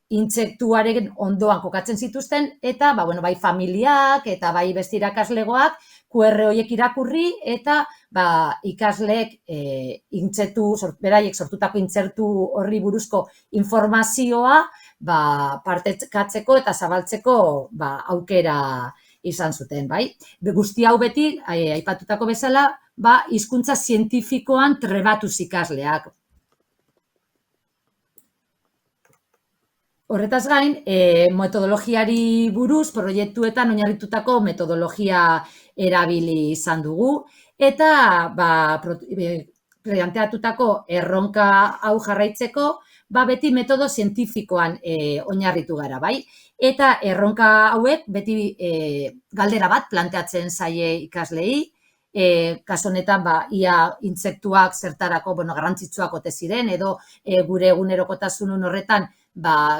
intsektuaren ondoan kokatzen zituzten, eta bai familiak eta bai beste irakaslegoak QR horiek irakurri, eta ikasleek beraiek sortutako intzertu horri buruzko informazioa partekatzeko eta zabaltzeko aukera izan zuten, bai. Guzti hau beti, aipatutako bezala, hizkuntza zientifikoan trebatuz ikasleak. Horretaz gain, metodologiari buruz, proiektuetan oinarritutako metodologia erabili izan dugu, eta planteatutako erronka hau jarraitzeko, beti metodo zientifikoan oinarritu gara, bai? Eta erronka hauek beti galdera bat planteatzen zaie ikaslei, kasu honetan ia intsektuak zertarako garrantzitsuak ote ziren, edo gure egunerokotasun horretan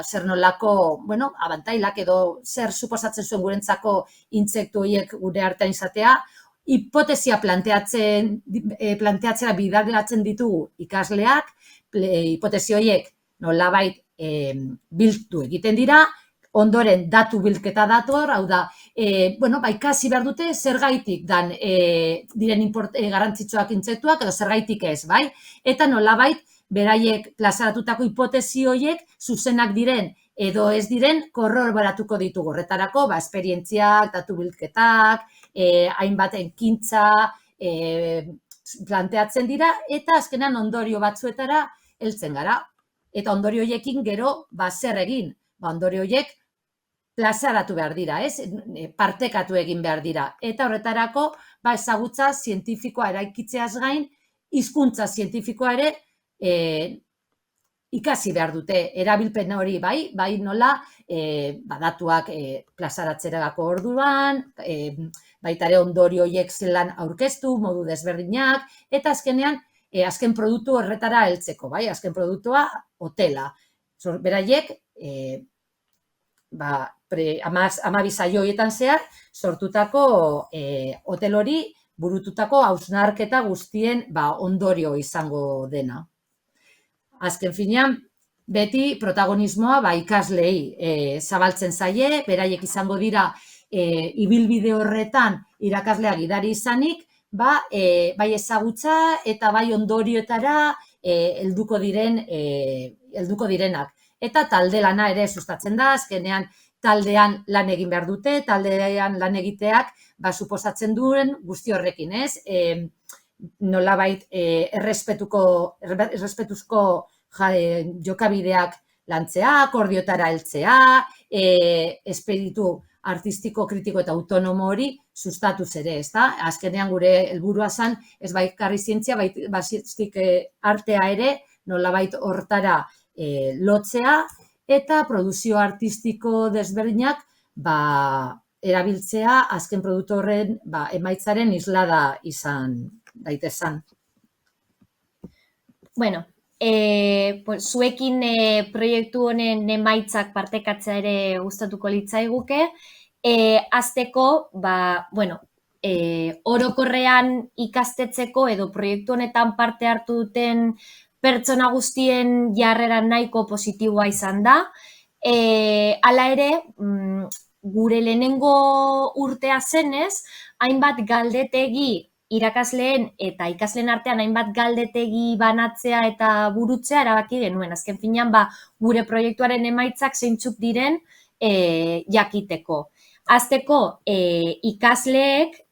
zer nolako, abantailak edo zer suposatzen zuen gurentzako intsektu horiek gure artean izatea, hipotesia planteatzera bideratzen ditugu ikasleak, hipotesi horiek nolabait bildu egiten dira, ondoren datu bilketa dator, hau da, ikasi behar dute zergaitik diren garrantzitsuak intsektuak edo zergaitik ez, bai? Eta nolabait beraiek plazaratutako hipotesi horiek zuzenak diren edo ez diren korroboratuko ditugu. Horretarako, esperientziak, datu bilketak, hainbat ekintza planteatzen dira, eta azkenan ondorio batzuetara heltzen gara. Eta ondorio horiekin gero, zer egin? Ondorio horiek plazaratu behar dira, partekatu egin behar dira. Eta horretarako, ezagutza zientifikoa eraikitzeaz gain, hizkuntza zientifikoa ere ikasi behar dute, erabilpen hori bai nola datuak plazaratzerako orduan, baita ere ondorio horiek zelan aurkeztu, modu desberdinak, eta azkenean, azken produktu horretara heltzeko, bai, azken produktua hotela. Beraiek, 12 saio horietan zehar, sortutako hotel hori burututako hausnarketa guztien ondorio izango dena. Azken finean, beti protagonismoa ikaslei zabaltzen zaie, beraiek izango dira ibilbide horretan irakasleak gidari izanik, bai ezagutza eta bai ondorioetara helduko direnak. Eta talde lana ere sustatzen da, azkenean taldean lan egin behar dute, taldean lan egiteak suposatzen duen guzti horrekin, ez? Nolabait errespetuzko jokabideak lantzea, akordiotara heltzea, espiritu artistiko, kritiko eta autonomo hori sustatuz ere, ez da? Azkenean gure helburua zen, ez bakarri zientzia, baizik artea ere, nolabait hortara lotzea, eta produzio artistiko desberdinak erabiltzea azken produktu horren emaitzaren islada izan daitezan. Bueno, zuekin proiektu honen emaitzak partekatzea ere gustatuko litzaiguke. Hasteko, orokorrean ikastetxeko edo proiektu honetan parte hartu duten pertsona guztien jarrera nahiko positiboa izan da. Hala ere, gure lehenengo urtea zenez, hainbat galdetegi irakasleen eta ikasleen artean hainbat galdetegi banatzea eta burutzea erabaki genuen. Azken finean, gure proiektuaren emaitzak zeintzuk diren jakiteko. Hasteko, ikasleek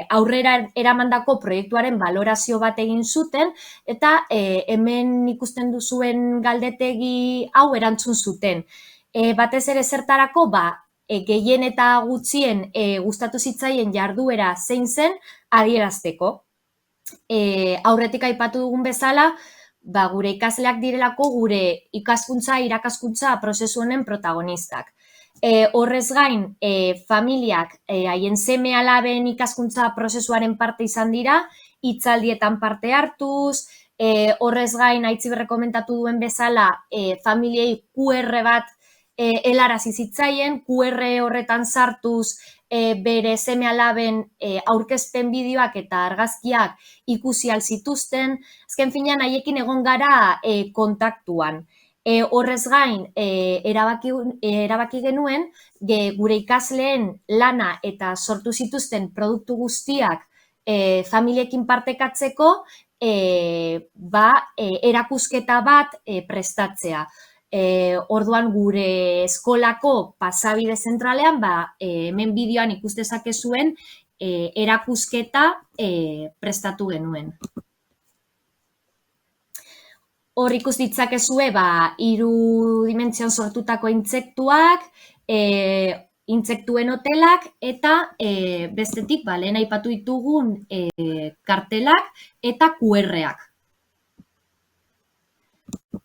aurrera eramandako proiektuaren balorazio bat egin zuten, eta hemen ikusten duzuen galdetegi hau erantzun zuten. Batez ere zertarako, gehien eta gutxien gustatu zitzaien jarduera zein zen adierazteko. Aurretik aipatu dugun bezala, gure ikasleak direlako gure ikaskuntza, irakaskuntza prozesu honen protagonistak. Horrez gain, familiak haien seme-alaben ikaskuntza prozesuaren parte izan dira, hitzaldietan parte hartuz, horrez gain, Aitziberrek komentatu duen bezala, familiei QR bat helarazi zitzaien, QR horretan sartuz bere seme-alaben aurkezpen bideoak eta argazkiak ikusi ahal zituzten. Azken finean, haiekin egon gara kontaktuan. Horrez gain, erabaki genuen, gure ikasleen lana eta sortu zituzten produktu guztiak familiekin partekatzeko, erakusketa bat prestatzea. Orduan gure eskolako pasabide zentralean, hemen bideoan ikustezakezuen erakusketa prestatu genuen. Hor ikus ditzakezue 3 dimentsioan sortutako intsektuak, intsektuen hotelak eta bestetik lehen aipatu ditugun kartelak eta QR-ak.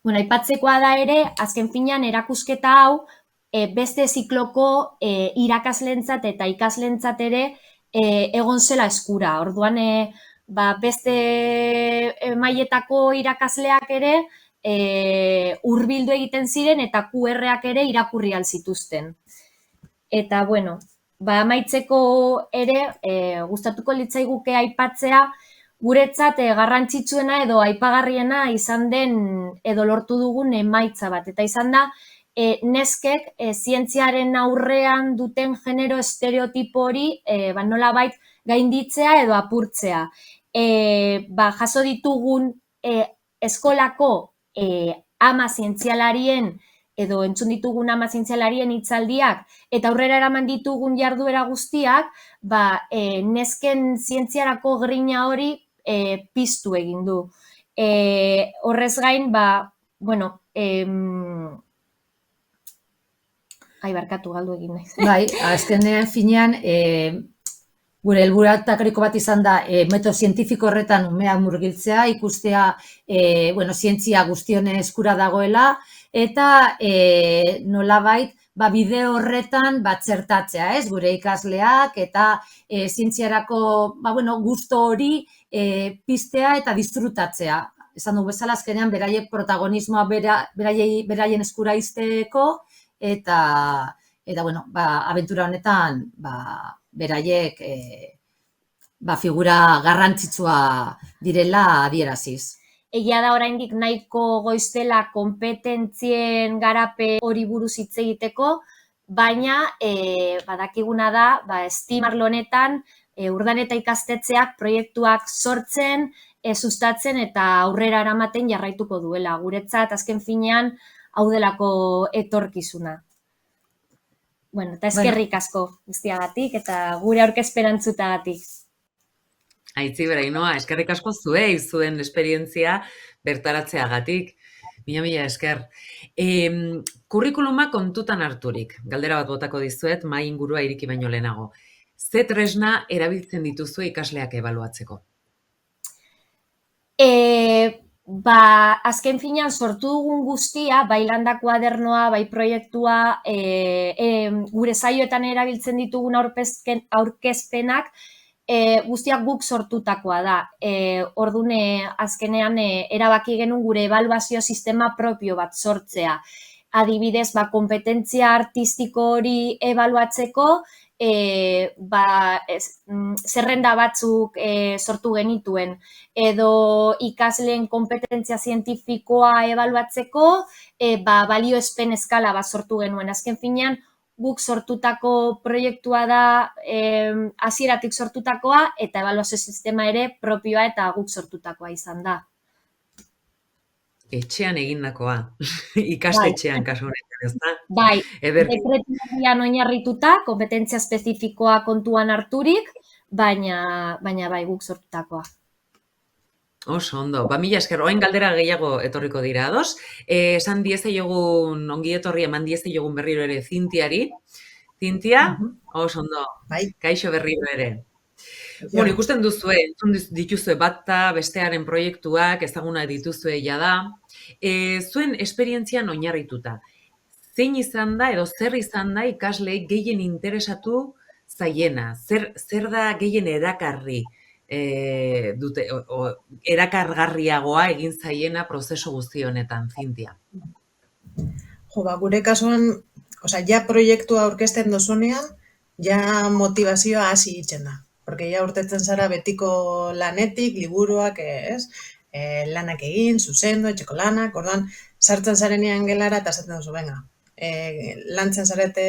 Aipatzekoa da ere, azken finean erakusketa hau beste zikloko irakasleentzat eta ikaslentzat ere egon zela eskura. Orduan, beste mailetako irakasleak ere hurbildu egiten ziren eta QR-ak ere irakurri ahal zituzten. Eta, amaitzeko ere, gustatuko litzaiguke aipatzea, guretzat garrantzitsuena edo aipagarriena izan den edo lortu dugun emaitza bat. Eta izan da, neskek zientziaren aurrean duten genero estereotipo hori nolabait gainditzea edo apurtzea. Jaso ditugun eskolako ama zientzialarien edo entzun ditugun ama zientzialarien hitzaldiak eta aurrera eraman ditugun jarduera guztiak, nesken zientziarako grina hori piztu egin du. Horrez gain, barkatu galdu egin naiz. Azkenean finean, gure helburuetariko bat izan da metodo zientifiko horretan umea murgiltzea, ikustea zientzia guztion eskura dagoela eta nolabait bide horretan txertatzea, gure ikasleak eta zientziarako gusto hori piztea eta disfrutatzea. Esan dugu bezala, azkenean beraiek protagonismoa beraien eskura izteko eta abentura honetan beraiek figura garrantzitsua direla adieraziz. Egia da oraindik nahiko goiztela konpetentzien garape hori buruz hitz egiteko, baina badakiguna da, STEAM arlo honetan Urdaneta ikastetxeak proiektuak sortzen, sustatzen eta aurrera eramaten jarraituko duela. Guretzat azken finean hau delako etorkizuna. Eta eskerrik asko guztiagatik eta gure aurkezperantzutagatik. Aitzi Berainoa, eskerrik asko zuei zuen esperientzia bertaratzeagatik. Mila esker. Kurrikuluma kontutan harturik. Galdera bat botako dizuet, mahai ingurua iriki baino lehenago. Ze tresna erabiltzen dituzu ikasleak ebaluatzeko? Azken finean sortu dugun guztia, bai landa kuadernoa, bai proiektua, gure saioetan erabiltzen ditugun aurkezpenak, guztiak guk sortutakoa da. Orduan, azkenean erabaki genuen gure ebaluazio sistema propio bat sortzea. Adibidez, konpetentzia artistiko hori ebaluatzeko, zerrenda batzuk sortu genituen, edo ikasleen konpetentzia zientifikoa ebaluatzeko, balioespen eskala bat sortu genuen. Azken finean, guk sortutako proiektua da hasieratik sortutakoa eta ebaluazio sistema ere propioa eta guk sortutakoa izan da. Etxean egindakoa, ikastetxean kasu honetan, ez da? Bai, dekretuan oinarrituta, kompetentzia espezifikoa kontuan harturik, baina bai guk sortutakoa. Oso ondo, mila esker, oain galdera gehiago etorriko dira, ados? Esan diezaiogun, ongi etorri eman diezaiogun berriro ere Zintiari. Zintia, oso ondo, kaixo berriro ere. Ikusten duzue, entzun dituzue bata, bestearen proiektuak, ezagunak dituzue jada. Zuen esperientzian oinarrituta, zein izan da edo zer izan da ikasleei gehien interesatu zaiena? Zer da gehien erakarri dute, erakargarriagoa egin zaiena prozesu guzti honetan, Zintia? Gure kasuan, ja proiektua aurkezten dozunean, ja motivazioa hasi itzen da. Porque ja urtetzen zara betiko lanetik, liburuak, lanak egin, zuzendu, etxeko lanak, orduan, sartzen zarenean gelara eta esaten duzu, venga, lantzen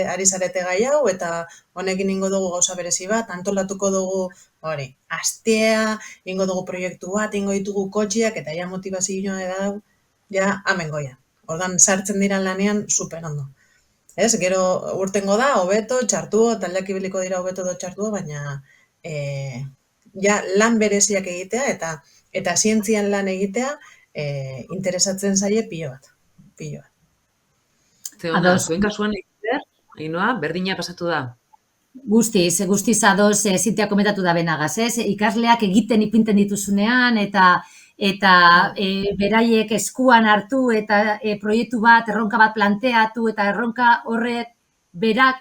ari zarete gai hau, eta honekin ingo dugu gauza berezi bat, antolatuko dugu, hori, astea, ingo dugu proiektu bat, ingo ditugu kotxiak, eta ja motivazioa da, ja, amen goia. Ordan sartzen dira lanean super ondo. Ez, gero urtengo da, hobeto, txartuo, taldeak ibiliko dira hobeto do txartuo, baina ja lan bereziak egitea eta zientzian lan egitea interesatzen zaie pilo bat. Ze ona, Ados. zuen kasuan Ainhoa, berdina pasatu da. Guztiz ados Zintia komentatu da benagaz, ez? Ikasleak egiten ipinten dituzunean eta beraiek eskuan hartu eta proiektu bat, erronka bat planteatu eta erronka horrek berak,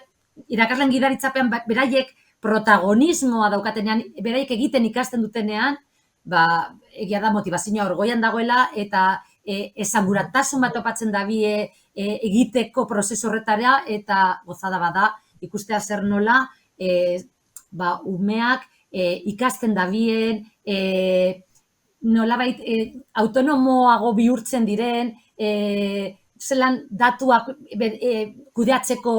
irakasleen gidaritzapean beraiek protagonismoa daukatenean, beraiek egiten ikasten dutenean, egia da motivazioa orgoian dagoela eta esanguratasun bat topatzen dabie egiteko prozesu horretara eta gozada bada ikustea zer nola umeak ikasten dabien, nolabait autonomoago bihurtzen diren, zelan datuak kudeatzeko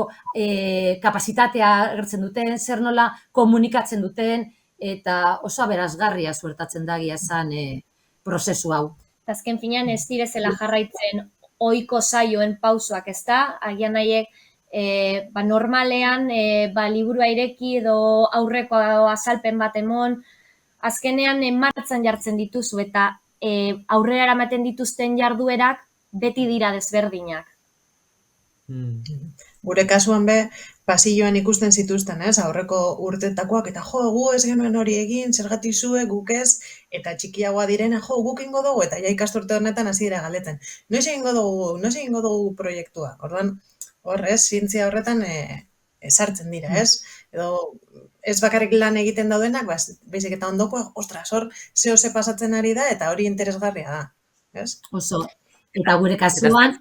kapasitatea agertzen duten, zer nola komunikatzen duten, eta oso aberasgarria suertatzen dagia esan prozesu hau. Azken finean ez direzela jarraitzen ohiko saioen pausoak, ezta? Agian nahiek normalean liburua ireki edo aurreko azalpen bat emon, azkenean martxan jartzen dituzu eta aurrera eramaten dituzten jarduerak beti dira desberdinak. Gure kasuan pasilloan ikusten zituzten, ez, aurreko urtetakoak, eta gu ez genuen hori egin, zergatik zue, guk ez, eta txikiagoa direna, guk ingo dugu, eta ja ikasturte honetan hasi dira galeten. Noiz egingo dugu proiektua? Orduan, ez, zientzia horretan sartzen dira, ez? Edo ez bakarrik lan egiten daudenak, baizik eta ondoko, ostras, hor, ze pasatzen ari da, eta hori interesgarria da, ez? Oso, eta gure kasuan...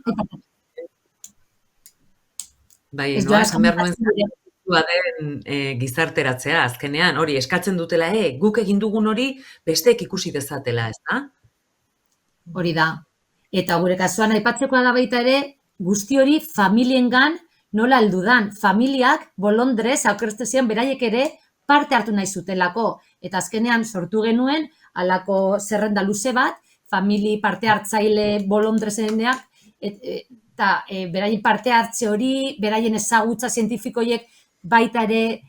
Bai, esan behar nuen den gizarteratzea, azkenean, hori, eskatzen dutela, guk egin dugun hori besteek ikusi dezatela, ez da? Hori da. Eta gure kasuan aipatzekoa da baita ere, guzti hori familiengan nola heldu dan. Familiak bolondrez aukerzten beraiek ere parte hartu nahi zutelako. Eta azkenean sortu genuen, halako zerrenda luze bat, famili parte hartzaile bolondrezeneak, eta beraien parte hartze hori, beraien ezagutza zientifikoiek baita ere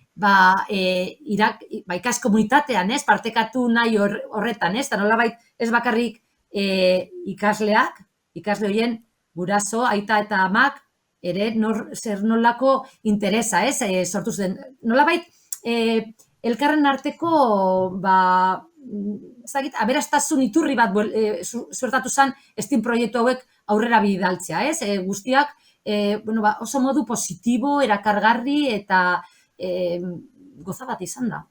ikas komunitatean, partekatu nahi horretan, eta nolabait ez bakarrik ikasle horien guraso, aita eta amak, ere zer nolako interesa, sortu zen. Nolabait, elkarren arteko, aberastasun iturri bat suertatu zen STEAM proiektu hauek aurrera bidaltzea, guztiak oso modu positibo, erakargarri eta goza bat izan da.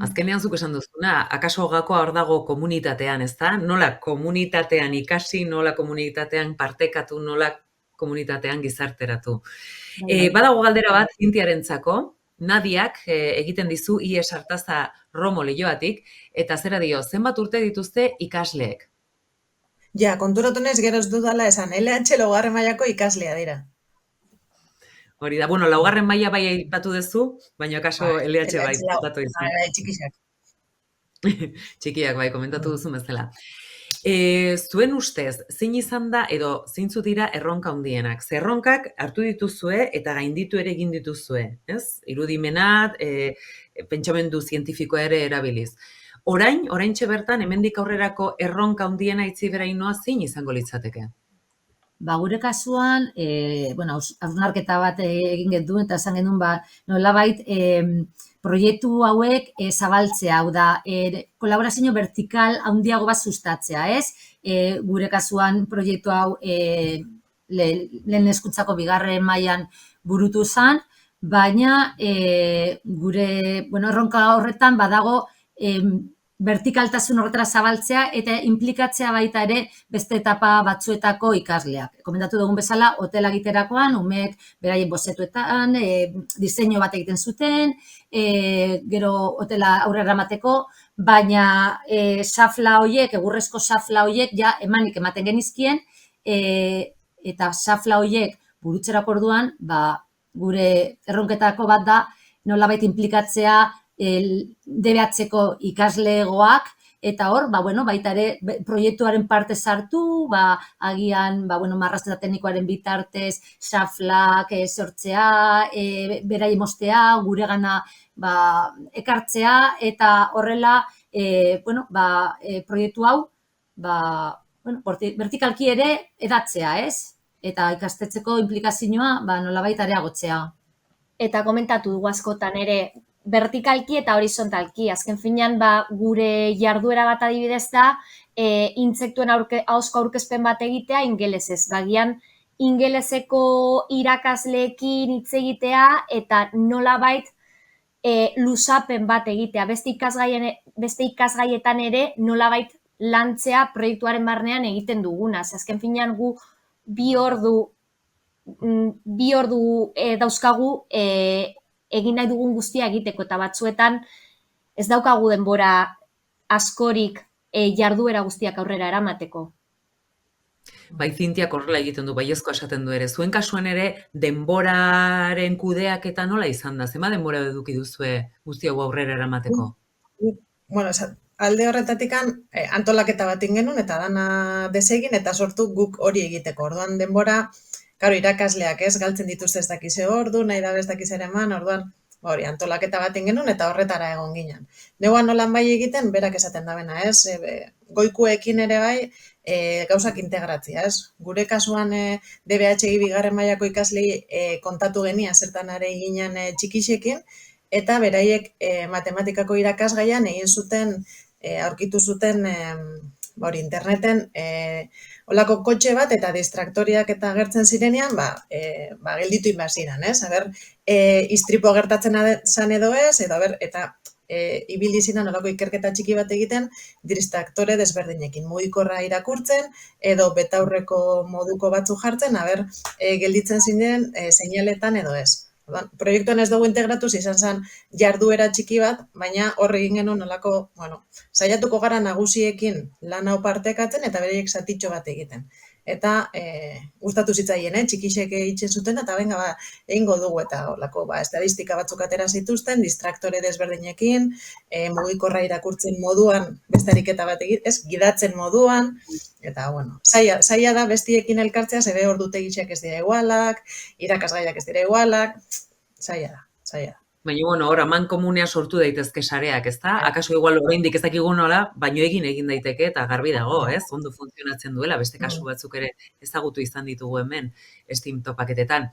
Azkenean zuk esan duzuna, akaso gakoa hor dago komunitatean, ez da? Nola komunitatean ikasi, nola komunitatean partekatu, nola komunitatean gizarteratu. Badago galdera bat Zintiarentzako, Nadiak egiten dizu IES Artaza Romo Leioatik, eta zera dio, zenbat urte dituzte ikasleek? Ja, konturatunez gero ez dudala esan, LH laugarren mailako ikaslea dira. Hori da, laugarren maila bai aipatu duzu, baina akaso LH bai komentatu izan. Bai, txikiak. Txikiak bai, komentatu duzu bezala. Zuen ustez, zein izan da edo zeintzu dira erronka handienak? Ze erronkak hartu dituzue eta gainditu ere egin dituzue, ez? Irudimenat, pentsamendu zientifikoa ere erabiliz. Oraintxe bertan, hemendik aurrerako erronka handiena Ainhoa zein izango litzateke? Gure kasuan, hausnarketa bat egin genuen eta esan genuen, nolabait proiektu hauek zabaltzea, hau da, kolaborazio vertikal handiago bat sustatzea, ez? Gure kasuan proiektu hau lehen hezkuntzako 2. mailan burutu zen, baina gure erronka horretan badago vertikaltasun horretara zabaltzea eta implikatzea baita ere beste etapa batzuetako ikasleak. Komentatu dugun bezala, hotela egiterakoan, umeek beraien bozetuetan, diseinu bat egiten zuten, gero hotela aurrera eramateko, baina safla horiek, egurrezko safla horiek, ja ematen genizkien, eta xafla horiek burutzerako orduan, gure erronketako bat da nolabait inplikatzea DBH-ko ikaslegoak, eta hor, baita ere proiektuaren parte sartu, agian, marrazketa teknikoaren bitartez, xaflak sortzea, berai mostea, guregana ekartzea, eta horrela, proiektu hau, vertikalki ere edatzea, ez? Eta ikastetxeko implikazioa nolabait areagotzea. Eta komentatu dugu askotan ere, vertikalki eta horizontalki. Azken finean, gure jarduera bat adibidez da, intsektuen ahozko aurkezpen bat egitea ingelesez. Bagian, ingeleseko irakasleekin hitz egitea eta nolabait luzapen bat egitea. Beste ikasgaietan ere nolabait lantzea proiektuaren barnean egiten duguna. Azken finean, gu bi ordu dauzkagu egin nahi dugun guztia egiteko, eta batzuetan ez daukagu denbora askorik jarduera guztiak aurrera eramateko. Bai, Zintiak horrela egiten du, baiezko esaten du ere. Zuen kasuan ere, denboraren kudeaketa nola izan da? Zema denbora eduki duzue guzti hau aurrera eramateko? Bueno, alde horretatik antolaketa bat genuen eta dana desegin eta sortu guk hori egiteko. Orduan denbora, karo, irakasleak ez galtzen dituzte ez dakize ordu, nahi da ez dakize ere eman, orduan hori antolaketa bat genuen eta horretara egon ginen. Neuan nolan bai egiten, berak esaten dabena, ez? Goikuekin ere bai, gauzak integratzia, ez? Gure kasuan DBH-i bigarren mailako ikaslei kontatu genia zertan are ginen txikixekin, eta beraiek matematikako irakasgaian egin zuten, aurkitu zuten interneten olako kotxe bat eta distraktoriak eta agertzen zirenean, gelditu inbaziran, ez? Istripo gertatzen zan edo ez, eta ibili ziren olako ikerketa txiki bat egiten distraktore desberdinekin, mugikorra irakurtzen edo betaurreko moduko batzu jartzen, gelditzen ziren seinaletan edo ez. Proiektuan ez dugu integratuz izan zen jarduera txiki bat, baina hor egin genuen nolako, saiatuko gara nagusiekin lan hau partekatzen eta bereiek zatitxo bat egiten. Eta gustatu zitzaien, txikixek egiten zuten, eta egingo dugu eta horlako estadistika batzuk atera zituzten, distraktore desberdinekin, mugikorra irakurtzen moduan, beste ariketa bat egiten, gidatzen moduan, eta zaila da bestiekin elkartzea, zebe ordutegiak ez dira igualak, irakasgaiak ez dira igualak, zaila da. Baina, hor, aman komunea sortu daitezke sareak, ez da? Akaso igual oraindik ez dakigu nola, baino egin daiteke eta garbi dago, ez? Ondo funtzionatzen duela, beste kasu batzuk ere ezagutu izan ditugu hemen Steam topaketetan.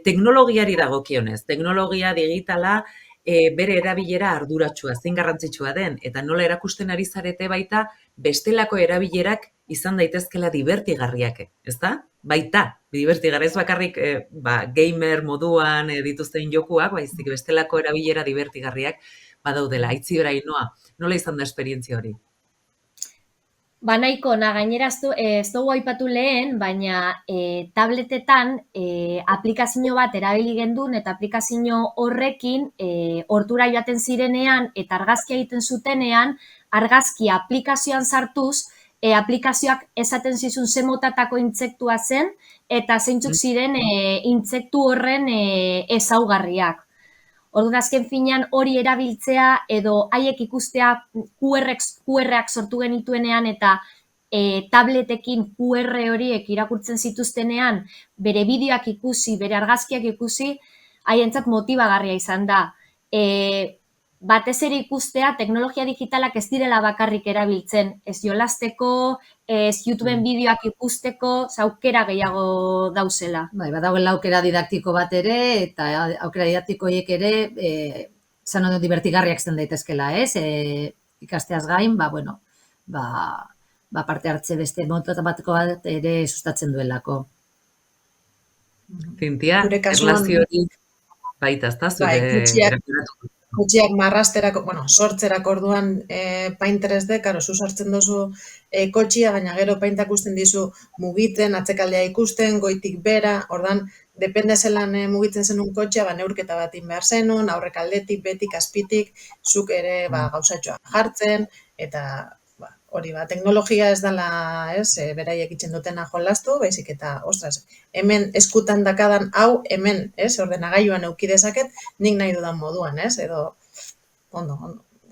Teknologiari dagokionez, teknologia digitala bere erabilera arduratsua, zein garrantzitsua den, eta nola erakusten ari zarete baita bestelako erabilerak izan daitezkela divertigarriak, ez da? Baita, divertigarri ez bakarrik gamer moduan dituzten jokuak, baizik bestelako erabilera divertigarriak badaudela. Aitziber Ainhoa, nola izan da esperientzia hori? Nahiko, gainera ez dugu aipatu lehen, baina tabletetan aplikazio bat erabili gendun eta aplikazio horrekin ordura joaten zirenean eta argazkia egiten zutenean, argazkia aplikazioan sartuz, aplikazioak esaten zizun ze motatako intsektua zen eta zeintzuk ziren intsektu horren ezaugarriak. Orduan azken finean hori erabiltzea edo haiek ikustea QR-ak sortu genituenean eta tabletekin QR horiek irakurtzen zituztenean bere bideoak ikusi, bere argazkiak ikusi, haientzat motibagarria izan da. Batez ere ikustea teknologia digitalak ez direla bakarrik erabiltzen, ez jolasteko, ez YouTubeen bideoak ikusteko, aukera gehiago dauzela. Badagoela aukera didaktiko bat ere, eta aukera didaktiko horiek ere, zan ondo divertigarriak zen daitezkela, ez? Ikasteaz gain, parte hartze beste motatako bat ere sustatzen duelako. Zintia, erlazio hori baita, ez da? Kotxiak marrasterako, sortzerako orduan Paint 3D, zu sortzen duzu kotxia, baina gero Paintak ikusten dizu mugitzen, atzekaldea ikusten, goitik bera, orduan, depende zelan mugitzen zenun kotxia, neurketa bat behar zenun, aurrek aldetik, betik, azpitik, zuk ere gauzatxoa jartzen, eta hori teknologia ez dela, beraiek itzen dutena jolastu, baizik eta, ostras, hemen eskutan dakadan hau, hemen, ordenagailuan eduki dezaket, nik nahi dudan moduan, edo, ondo,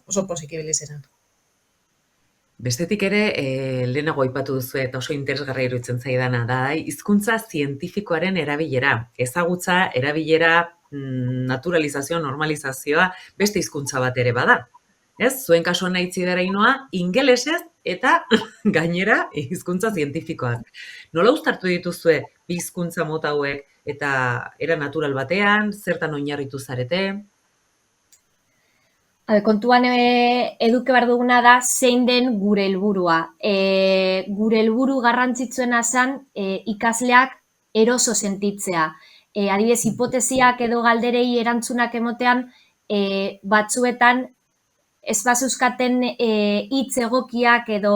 oso posiki biliziren. Bestetik ere, lehenago aipatu duzu eta oso interesgarria iruditzen zaidana da, hizkuntza zientifikoaren erabilera. Ezagutza, erabilera, naturalizazioa, normalizazioa, beste hizkuntza bat ere bada. Ez? Zuen kasuan nahi ziderainoa, ingelesez eta gainera hizkuntza zientifikoak. Nola uztartu dituzue bi hizkuntza mota hauek eta era natural batean, zertan oinarritu zarete? Kontuan eduke behar duguna da zein den gure helburua. Gure helburu garrantzitsuena zen ikasleak eroso sentitzea. Adibidez, hipotesiak edo galderei erantzunak emotean, batzuetan ez bazeuskaten hitz egokiak edo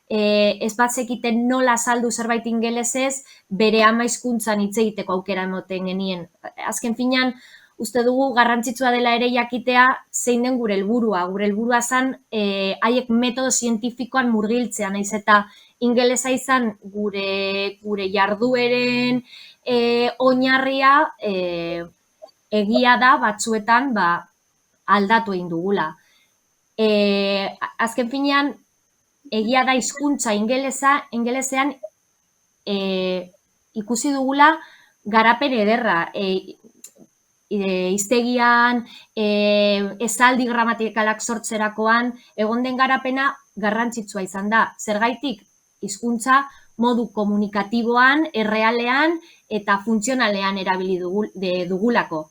ez bazekiten nola saldu zerbait ingelesez, bere ama hizkuntzan hitz egiteko aukera emoten genien. Azken finean, uste dugu garrantzitsua dela ere jakitea zein den gure helburua. Gure helburua zen haiek metodo zientifikoan murgiltzea, naiz eta ingelesa izan gure jardueren oinarria egia da batzuetan aldatu egin dugula. Azken finean, egia da hizkuntza ingelesean ikusi dugula garapen ederra. Hiztegian, esaldi gramatikalak sortzerakoan, egon den garapena garrantzitsua izan da. Zergaitik, hizkuntza modu komunikatiboan, errealean eta funtzionalean erabili dugulako.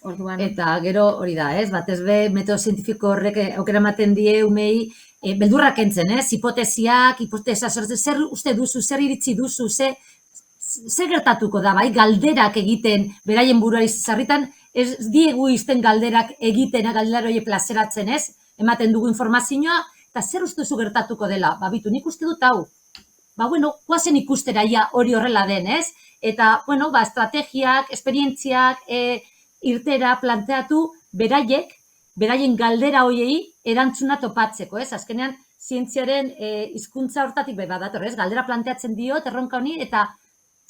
Orduan. Eta gero hori da, batez be metodo zientifiko horrek aukera ematen die umei beldurrak kentzen, hipotesiak, hipotesa sortzen, zer uste duzu, zer iritzi duzu, zer gertatuko da, bai, galderak egiten, beraien buruari sarritan, ez diegu izten galderak egiten, galdera hori plazeratzen, ematen dugu informazioa, eta zer uste duzu gertatuko dela, bitu, nik uste dut hau, guazen ikustera hori horrela den, eta, estrategiak, esperientziak, irtera planteatu beraien galdera hoiei erantzuna topatzeko, Azkenean, zientziaren hizkuntza hortatik badator, galdera planteatzen dio, erronka honi, eta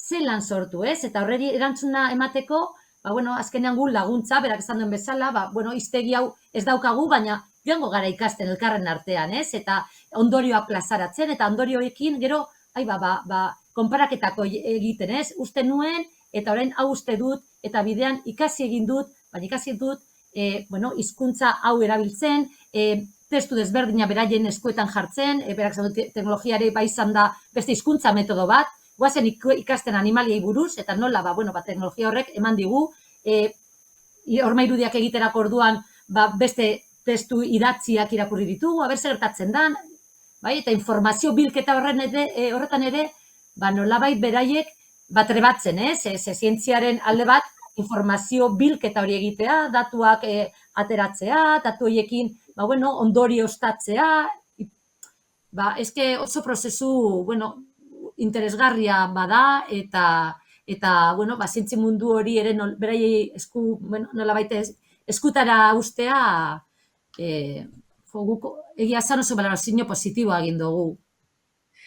zelan sortu, eta horreri erantzuna emateko, azkenean gu laguntza, berak esan duen bezala, hiztegi hau ez daukagu, baina joango gara ikasten elkarren artean, eta ondorioak plazaratzen, eta ondorioekin gero, konparaketako egiten, uste nuen, eta orain hau uste dut, eta bidean ikasi egin dut, baina ikasi dut, hizkuntza hau erabiltzen, testu desberdina beraien eskuetan jartzen, berak esan dut teknologiare izan da beste hizkuntza metodo bat, guazen ikasten animaliei buruz, eta nola, teknologia horrek eman digu, horma irudiak egiterako orduan, beste testu idatziak irakurri ditugu, zer gertatzen dan, eta informazio bilketa horretan ere, nolabait beraiek trebatzen, zientziaren alde bat, informazio bilketa hori egitea, datuak ateratzea, datu horiekin, ondorio ostatzea, oso prozesu, interesgarria bada, eta zientzi mundu hori ere beraiei nolabait eskutara ustea, egia zan oso balorazio positiboa egin dugu.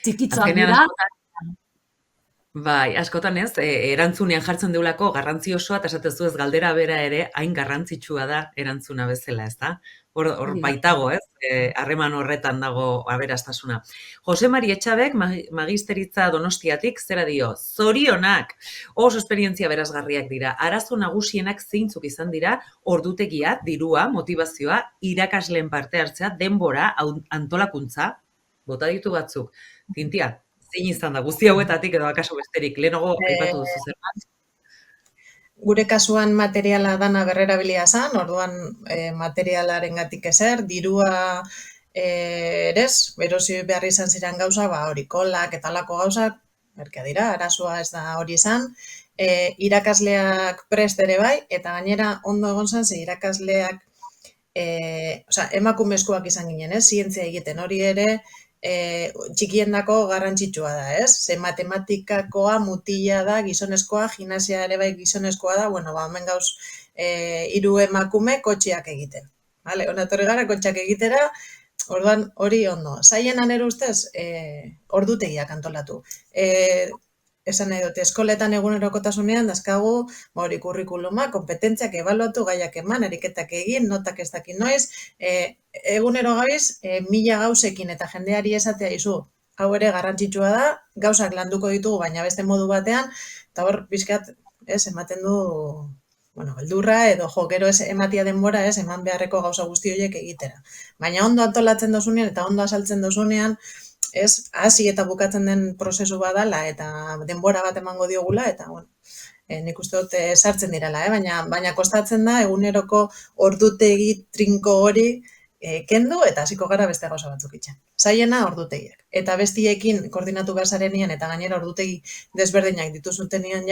Txikitzoak dira. Bai, askotan erantzunean jartzen deulako garrantzi osoa, eta esatezu ez galdera bera ere, hain garrantzitsua da erantzuna bezala, ez da? Hor baitago, harreman horretan dago aberastasuna. Jose Mari Etxabek, magisteritza Donostiatik, zera dio, zorionak, oso esperientzia berazgarriak dira, arazo nagusienak zeintzuk izan dira, ordutegia, dirua, motivazioa, irakasleen parte hartzea, denbora, antolakuntza, bota ditu batzuk. Tintia, zein izan da, guzti hauetatik edo akaso besterik, lehenago aipatu duzu zerbait? Gure kasuan materiala dana berrerabilia zen, orduan materialarengatik ezer, dirua erez, erosi behar izan ziren gauza, hori kolak eta alako gauzak, merkea dira, arazoa ez da hori izan, irakasleak prest ere bai, eta gainera ondo egon zen, ze irakasleak emakumezkoak izan ginen, zientzia egiten hori ere, txikiendako garrantzitsua da, Ze matematikakoa mutila da, gizonezkoa, gimnasia ere bai gizonezkoa da, hemen gauz 3 emakume kotxeak egiten. Onatorri gara kotxeak egitera, Orduan, hori ondo. Zaienan ere ustez, ordutegiak antolatu. Esan nahi dute, eskoletan egunerokotasunean dazkagu, hori kurrikuluma, kompetentziak ebaluatu, gaiak eman, ariketak egin, notak ez dakit noiz, egunero gabiz, 1000 gauzekin eta jendeari esatea izu, hau ere garrantzitsua da, gauzak landuko ditugu, baina beste modu batean, eta hor, bizkat, ematen du, beldurra edo gero ematia denbora eman beharreko gauza guzti horiek egitera. Baina ondo antolatzen dozunean eta ondo azaltzen dozunean, hasi eta bukatzen den prozesu badala eta denbora bat emango diogula eta, nik uste dut sartzen direla, baina kostatzen da eguneroko ordutegi trinko hori kendu eta hasiko gara beste gauza batzuk itzen. Zaiena ordutegiak. Eta bestiekin koordinatu behar zarenean eta gainera ordutegi desberdinak dituzutenian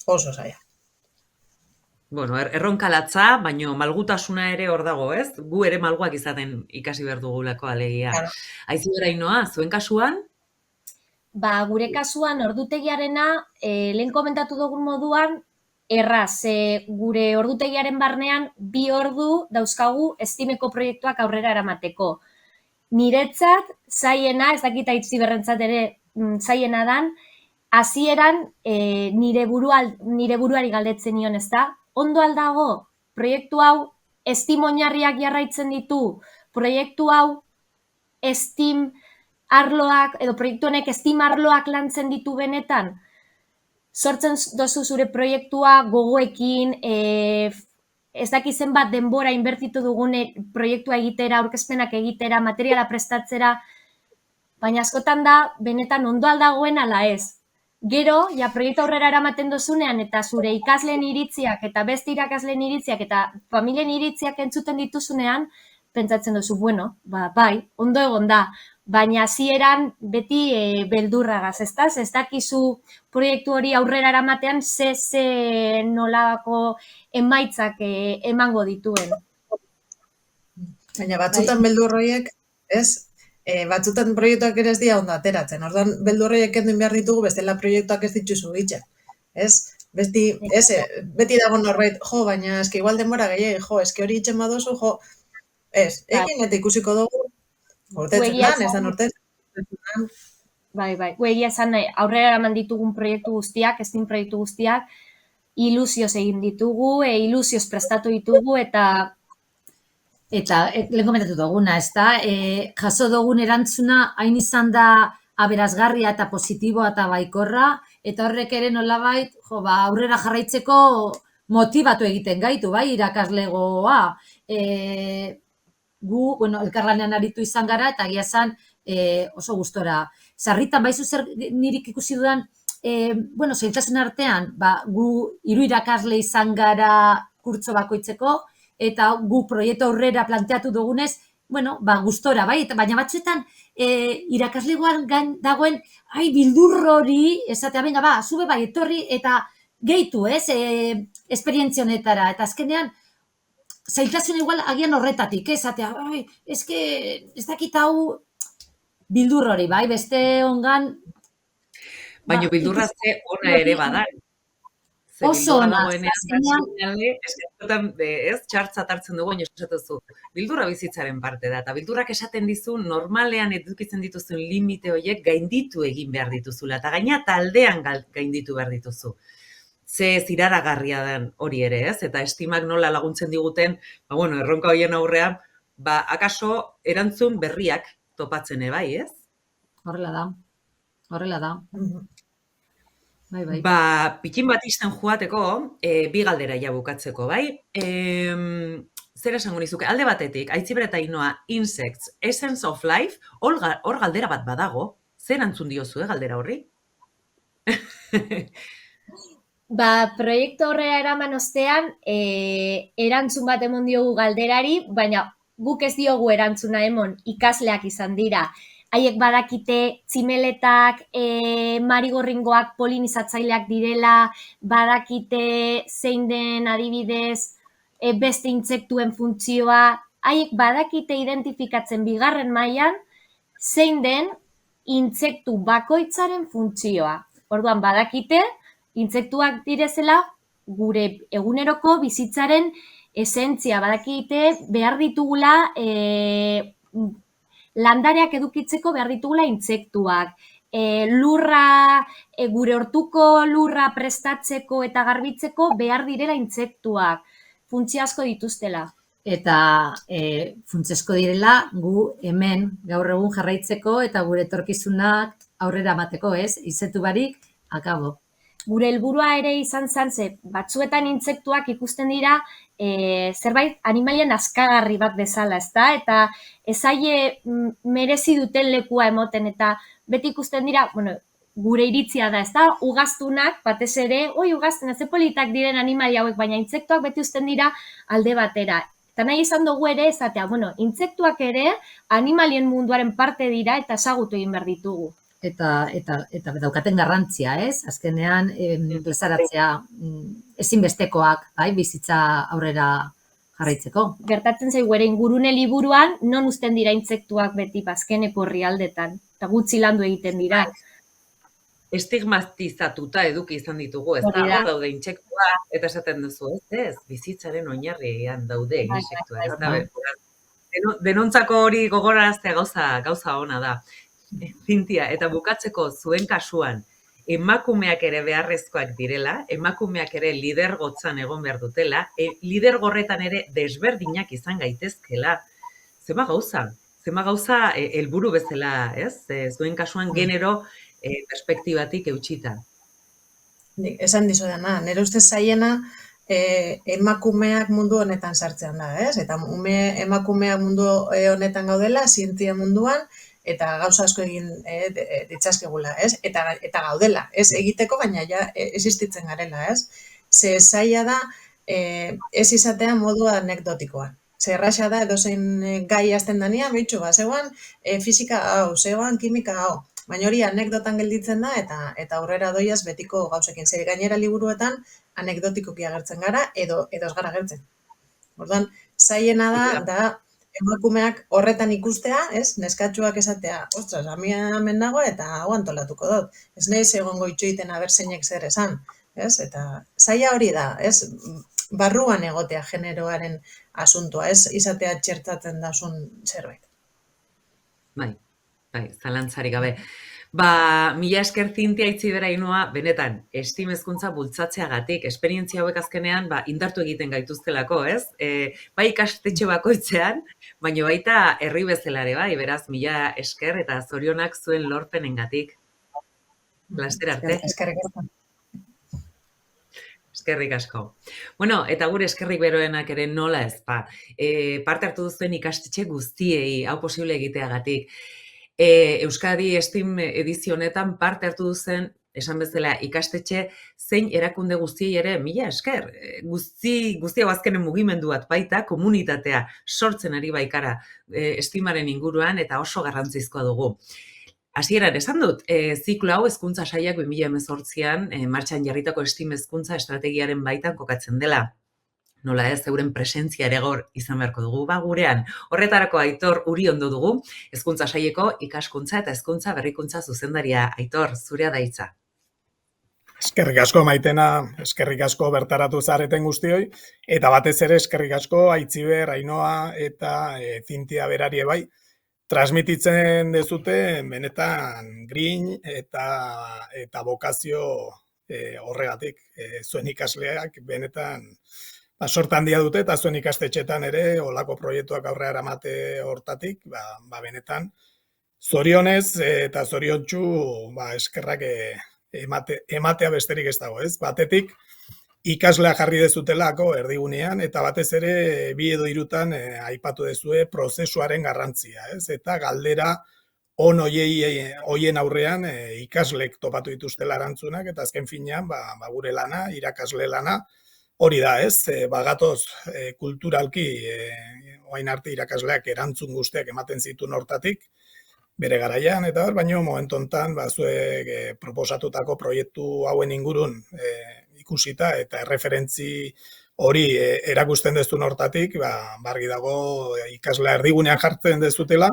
oso zaila. Bueno, erronka latza, baino malgutasuna ere hor dago, ez? Gu ere malguak izaten ikasi behar dugulako alegia. Claro. Aizibera Ainhoa, zuen kasuan? Gure kasuan ordutegiarena, lehen komentatu dugun moduan, erraz, gure ordutegiaren barnean 2 ordu dauzkagu estimeko proiektuak aurrera eramateko. Niretzat, zaiena, ez dakit Aitziberrentzat ere zaiena dan, hasieran nire buruari galdetzen nion, ez da? Ondo aldago, proiektu hau estim oinarriak jarraitzen ditu, proiektu hau estim arloak, edo proiektu honek estim arloak lantzen ditu benetan, sortzen dozu zure proiektua gogoekin, ez dakit zenbat denbora inbertitu dugune proiektua egitera, aurkezpenak egitera, materiala prestatzera, baina askotan da, benetan ondo aldagoen ala ez. Gero, proiektu aurrera eramaten dozunean, eta zure ikasleen iritziak, eta beste irakasleen iritziak, eta familien iritziak entzuten dituzunean, pentsatzen duzu, bueno, bai, ondo egon da, baina hasieran beti beldurragaz, ez dakizu proiektu hori aurrera eramatean ze nolako emaitzak emango dituen. Baina batzutan beldur horiek, batzutan proiektuak ere ez dira ondo ateratzen. Orduan, beldur horiek kendu behar ditugu, bestela proiektuak ez dituzu gitzen. Beti dago norbait, baina eski igual denbora gehiago, eski hori itzen badozu, egin eta ikusiko dugu, urtetzen dan, ez da urtetzen. Bai, egia esan aurrera eraman ditugun proiektu guztiak, estin proiektu guztiak, ilusioz egin ditugu, ilusioz prestatu ditugu, eta lehen komentatu duguna, ez da, jaso dugun erantzuna hain izan da aberasgarria eta positiboa eta baikorra, eta horrek ere nolabait, aurrera jarraitzeko motibatu egiten gaitu, bai, irakaslegoa. Gu, elkarlanean aritu izan gara, eta egia esan oso gustora. Sarritan, baizu zer nirik ikusi dudan, zailtasun artean, gu 3 irakasle izan gara kurtso bakoitzeko, eta gu proiektu aurrera planteatu dugunez, gustora, bai, baina batzuetan irakaslegoan dagoen, bildur hori, esatea, venga, zube bai, etorri, eta gehitu, esperientzia honetara, eta azkenean, zailtasun igual agian horretatik, esatea, ez dakit hau bildur hori, bai, beste ongan... Baina bildurra ze ona ere badan. Oso ona, txartzat hartzen dugu, esatuzu. Bildurra bizitzaren parte da, eta bildurrak esaten dizu normalean edukitzen dituzun limite horiek gainditu egin behar dituzula, eta gaina taldean gainditu behar dituzu. Ze ziraragarria den hori ere, ez? Eta estimak nola laguntzen diguten, erronka horien aurrean, akaso erantzun berriak topatzen bai, ez? Horrela da. Bai. Pikin bat izten joateko, 2 galdera ja bukatzeko, bai? Zer esango nizuke, alde batetik, Aitziber eta Ainhoa, Insects, Essence of Life, hor galdera bat badago, zer antzun diozu, galdera horri? Proiektu horrela eraman ostean, erantzun bat emon diogu galderari, baina guk ez diogu erantzuna emon ikasleak izan dira. Haiek badakite tximeletak, marigorringoak polinizatzaileak direla, badakite zein den adibidez beste intsektuen funtzioa, haiek badakite identifikatzen 2. mailan zein den intsektu bakoitzaren funtzioa. Orduan badakite intsektuak direzela gure eguneroko bizitzaren esentzia, badakite behar ditugula landareak edukitzeko behar ditugula intsektuak, lurra, gure hortuko lurra prestatzeko eta garbitzeko behar direla intsektuak, funtzio asko dituztela. Eta funtsezko direla gu hemen gaur egun jarraitzeko eta gure etorkizunak aurrera emateko, ez? Izetu barik, akabo. Gure helburua ere izan zen, batzuetan intsektuak ikusten dira zerbait animalien askagarri bat bezala, ezta? Eta ezaie merezi duten lekua emoten, eta beti ikusten dira, gure iritzia da, ezta? Ugaztunak, batez ere, ugaztunak, ze politak diren animali hauek, baina intsektuak beti uzten dira alde batera. Eta nahi izan dugu ere ezatea, intsektuak ere animalien munduaren parte dira eta ezagutu egin behar ditugu. Eta daukaten garrantzia, ez? Azkenean, plazaratzea ezinbestekoak, bai, bizitza aurrera jarraitzeko. Gertatzen zaigu ere ingurune liburuan, non uzten dira intsektuak beti azkeneko herrialdetan, eta gutxi landu egiten dira. Estigmatizatuta eduki izan ditugu, ez da, hor daude intsektua, eta esaten duzu, ez, bizitzaren oinarrian daude intsektua, ez da, denontzako hori gogoraraztea gauza ona da. Zintia, eta bukatzeko zuen kasuan, emakumeak ere beharrezkoak direla, emakumeak ere lidergotzan egon behar dutela, lidergorretan ere desberdinak izan gaitezkela. Zema gauza helburu bezala, ez? Zuen kasuan genero perspektibatik eutxita. Esan dizu dena, nire ustez zaiena emakumeak mundu honetan sartzean da, ez? Eta emakumeak mundu honetan gaudela, zientzia munduan, eta gauza asko egin ditzaskegula, ez? Eta gaudela, ez egiteko, baina ja existitzen garela, ez? Ze zaila da ez izatea modu anekdotikoan. Ze erraxa da edozein gai hasten danean, behitxu, zegoan fisika hau, zegoan kimika hau, baina hori anekdotan gelditzen da eta aurrera doiaz betiko gauzekin. Zer gainera liburuetan anekdotikoki agertzen gara edo ez gara agertzen. Orduan, zaiena da emakumeak horretan ikustea, ez? Neskatxuak esatea, ostras, hemen nago eta hau antolatuko dut. Ez nahiz egongo itxoiten aberzeinek zer esan, ez? Eta zaila hori da, ez? Barruan egotea generoaren asuntua, ez? Izatea txertatzen dasun zerbait. Bai, zalantzarik gabe. Mila esker Zintia Itzibera Ainhoa, benetan, STEAM hezkuntza bultzatzeagatik, esperientzia hauek azkenean indartu egiten gaituztelako, ez? Bai ikastetxe bakoitzean, baina baita herri bezala ere bai, beraz, mila esker eta zorionak zuen lorpenengatik. Laster arte. Eskerrik asko. Bueno, eta gure eskerrik beroenak ere nola ez, parte hartu duzuen ikastetxe guztiei, hau posible egiteagatik. Euskadi STEAM edizio honetan parte hartu duzen, esan bezala, ikastetxe zein erakunde guztiei ere mila esker. Guzti hau azkenen mugimendu bat baita, komunitatea sortzen ari baikara STEAMaren inguruan eta oso garrantzizkoa dugu. Hasieran esan dut, ziklo hau hezkuntza sailak 2018an martxan jarritako STEAM hezkuntza estrategiaren baitan kokatzen dela. Nola ez, euren presentzia ere gor izan beharko dugu, gurean. Horretarako Aitor Uriondo dugu, hezkuntza saileko ikaskuntza eta hezkuntza berrikuntza zuzendaria. Aitor, zurea da hitza. Eskerrik asko Maitena, eskerrik asko bertaratu zareten guztioi, eta batez ere eskerrik asko Aitziber, Ainhoa eta Zintia berari bai, transmititzen dezute benetan grin eta bokazio horregatik. Zuen ikasleak benetan sorta handia dute eta zuen ikastetxetan ere olako proiektuak aurrera eramate hortatik, benetan zorionez eta zoriontsu eskerrak ematea besterik ez dago, ez? Batetik ikaslea jarri dezutelako erdigunean eta batez ere bi edo hirutan aipatu dezue prozesuaren garrantzia, ez? Eta galdera on hoien aurrean ikaslek topatu dituztela erantzunak eta azken finean gure lana, irakasle lana, hori da, ez? Gatoz kulturalki orain arte irakasleak erantzun guztiak ematen zituen hortatik, bere garaian, eta baina momentu honetan zuek proposatutako proiektu hauen ingurun ikusita eta erreferentzi hori erakusten dezun hortatik, bargi dago ikaslea erdigunean jartzen dezutela,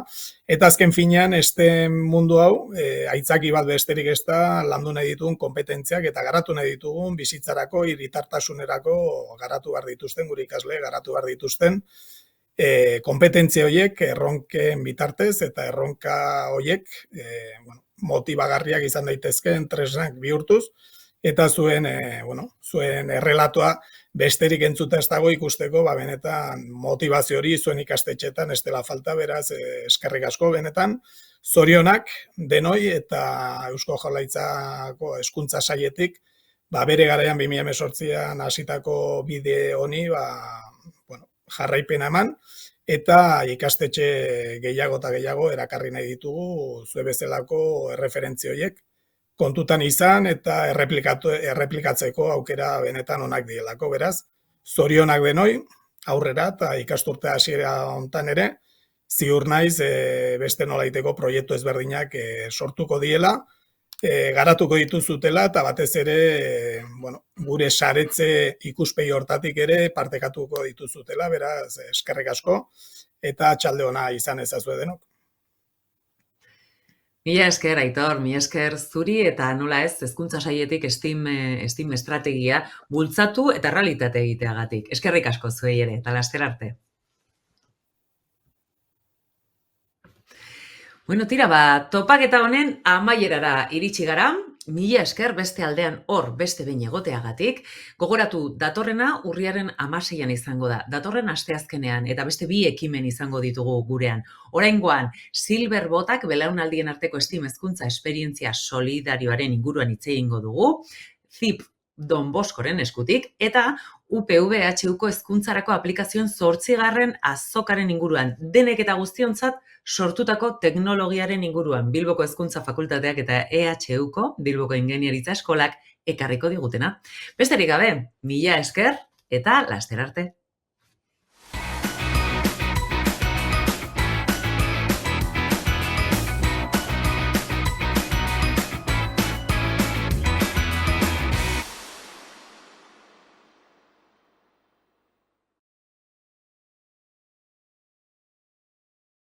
eta azken finean este mundu hau aitzaki bat besterik ez da landu nahi ditugun kompetentziak eta garatu nahi ditugun bizitzarako, hiritartasunerako garatu behar dituzten, gure ikasle garatu behar dituzten kompetentzia horiek erronken bitartez eta erronka horiek motibagarriak izan daitezkeen tresnak bihurtuz, eta zuen errelatoa besterik entzuta ez dago ikusteko, benetan motivazio hori zuen ikastetxetan ez dela falta, beraz, eskerrik asko benetan, zorionak denoi eta Eusko Jaurlaritzako Hezkuntza Sailetik, bere garaian 2018an hasitako bide honi, jarraipena eman, eta ikastetxe gehiago eta gehiago erakarri nahi ditugu zue bezalako erreferentzi horiek kontutan izan eta erreplikatzeko aukera benetan onak dielako, beraz, zorionak denoi, aurrera eta ikasturte hasiera hontan ere, ziur naiz beste nolaiteko proiektu ezberdinak sortuko diela, garatuko dituzutela eta batez ere gure saretze ikuspegi hortatik ere partekatuko dituzutela, beraz, eskerrik asko eta txalde ona izan ezazue denok. Mila esker, Aitor, mila esker zuri eta nola ez, Hezkuntza Sailetik STEAM estrategia bultzatu eta realitate egiteagatik. Eskerrik asko zuei ere, eta laster arte. Bueno, tira, topaketa honen amaierara iritsi gara, mila esker beste aldean hor beste behin egoteagatik, gogoratu datorrena urriaren 16an izango da, datorren asteazkenean eta beste 2 ekimen izango ditugu gurean. Oraingoan, Silver Botak belaunaldien arteko STEAM hezkuntza esperientzia solidarioaren inguruan hitz egingo dugu, ZIP Don Boskoren eskutik, eta UPV-HUko hezkuntzarako aplikazioen 8. azokaren inguruan, denek eta guztiontzat sortutako teknologiaren inguruan, Bilboko Hezkuntza Fakultateak eta EHUko, Bilboko Ingeniaritza Eskolak, ekarriko digutena. Besterik gabe, mila esker eta laster arte.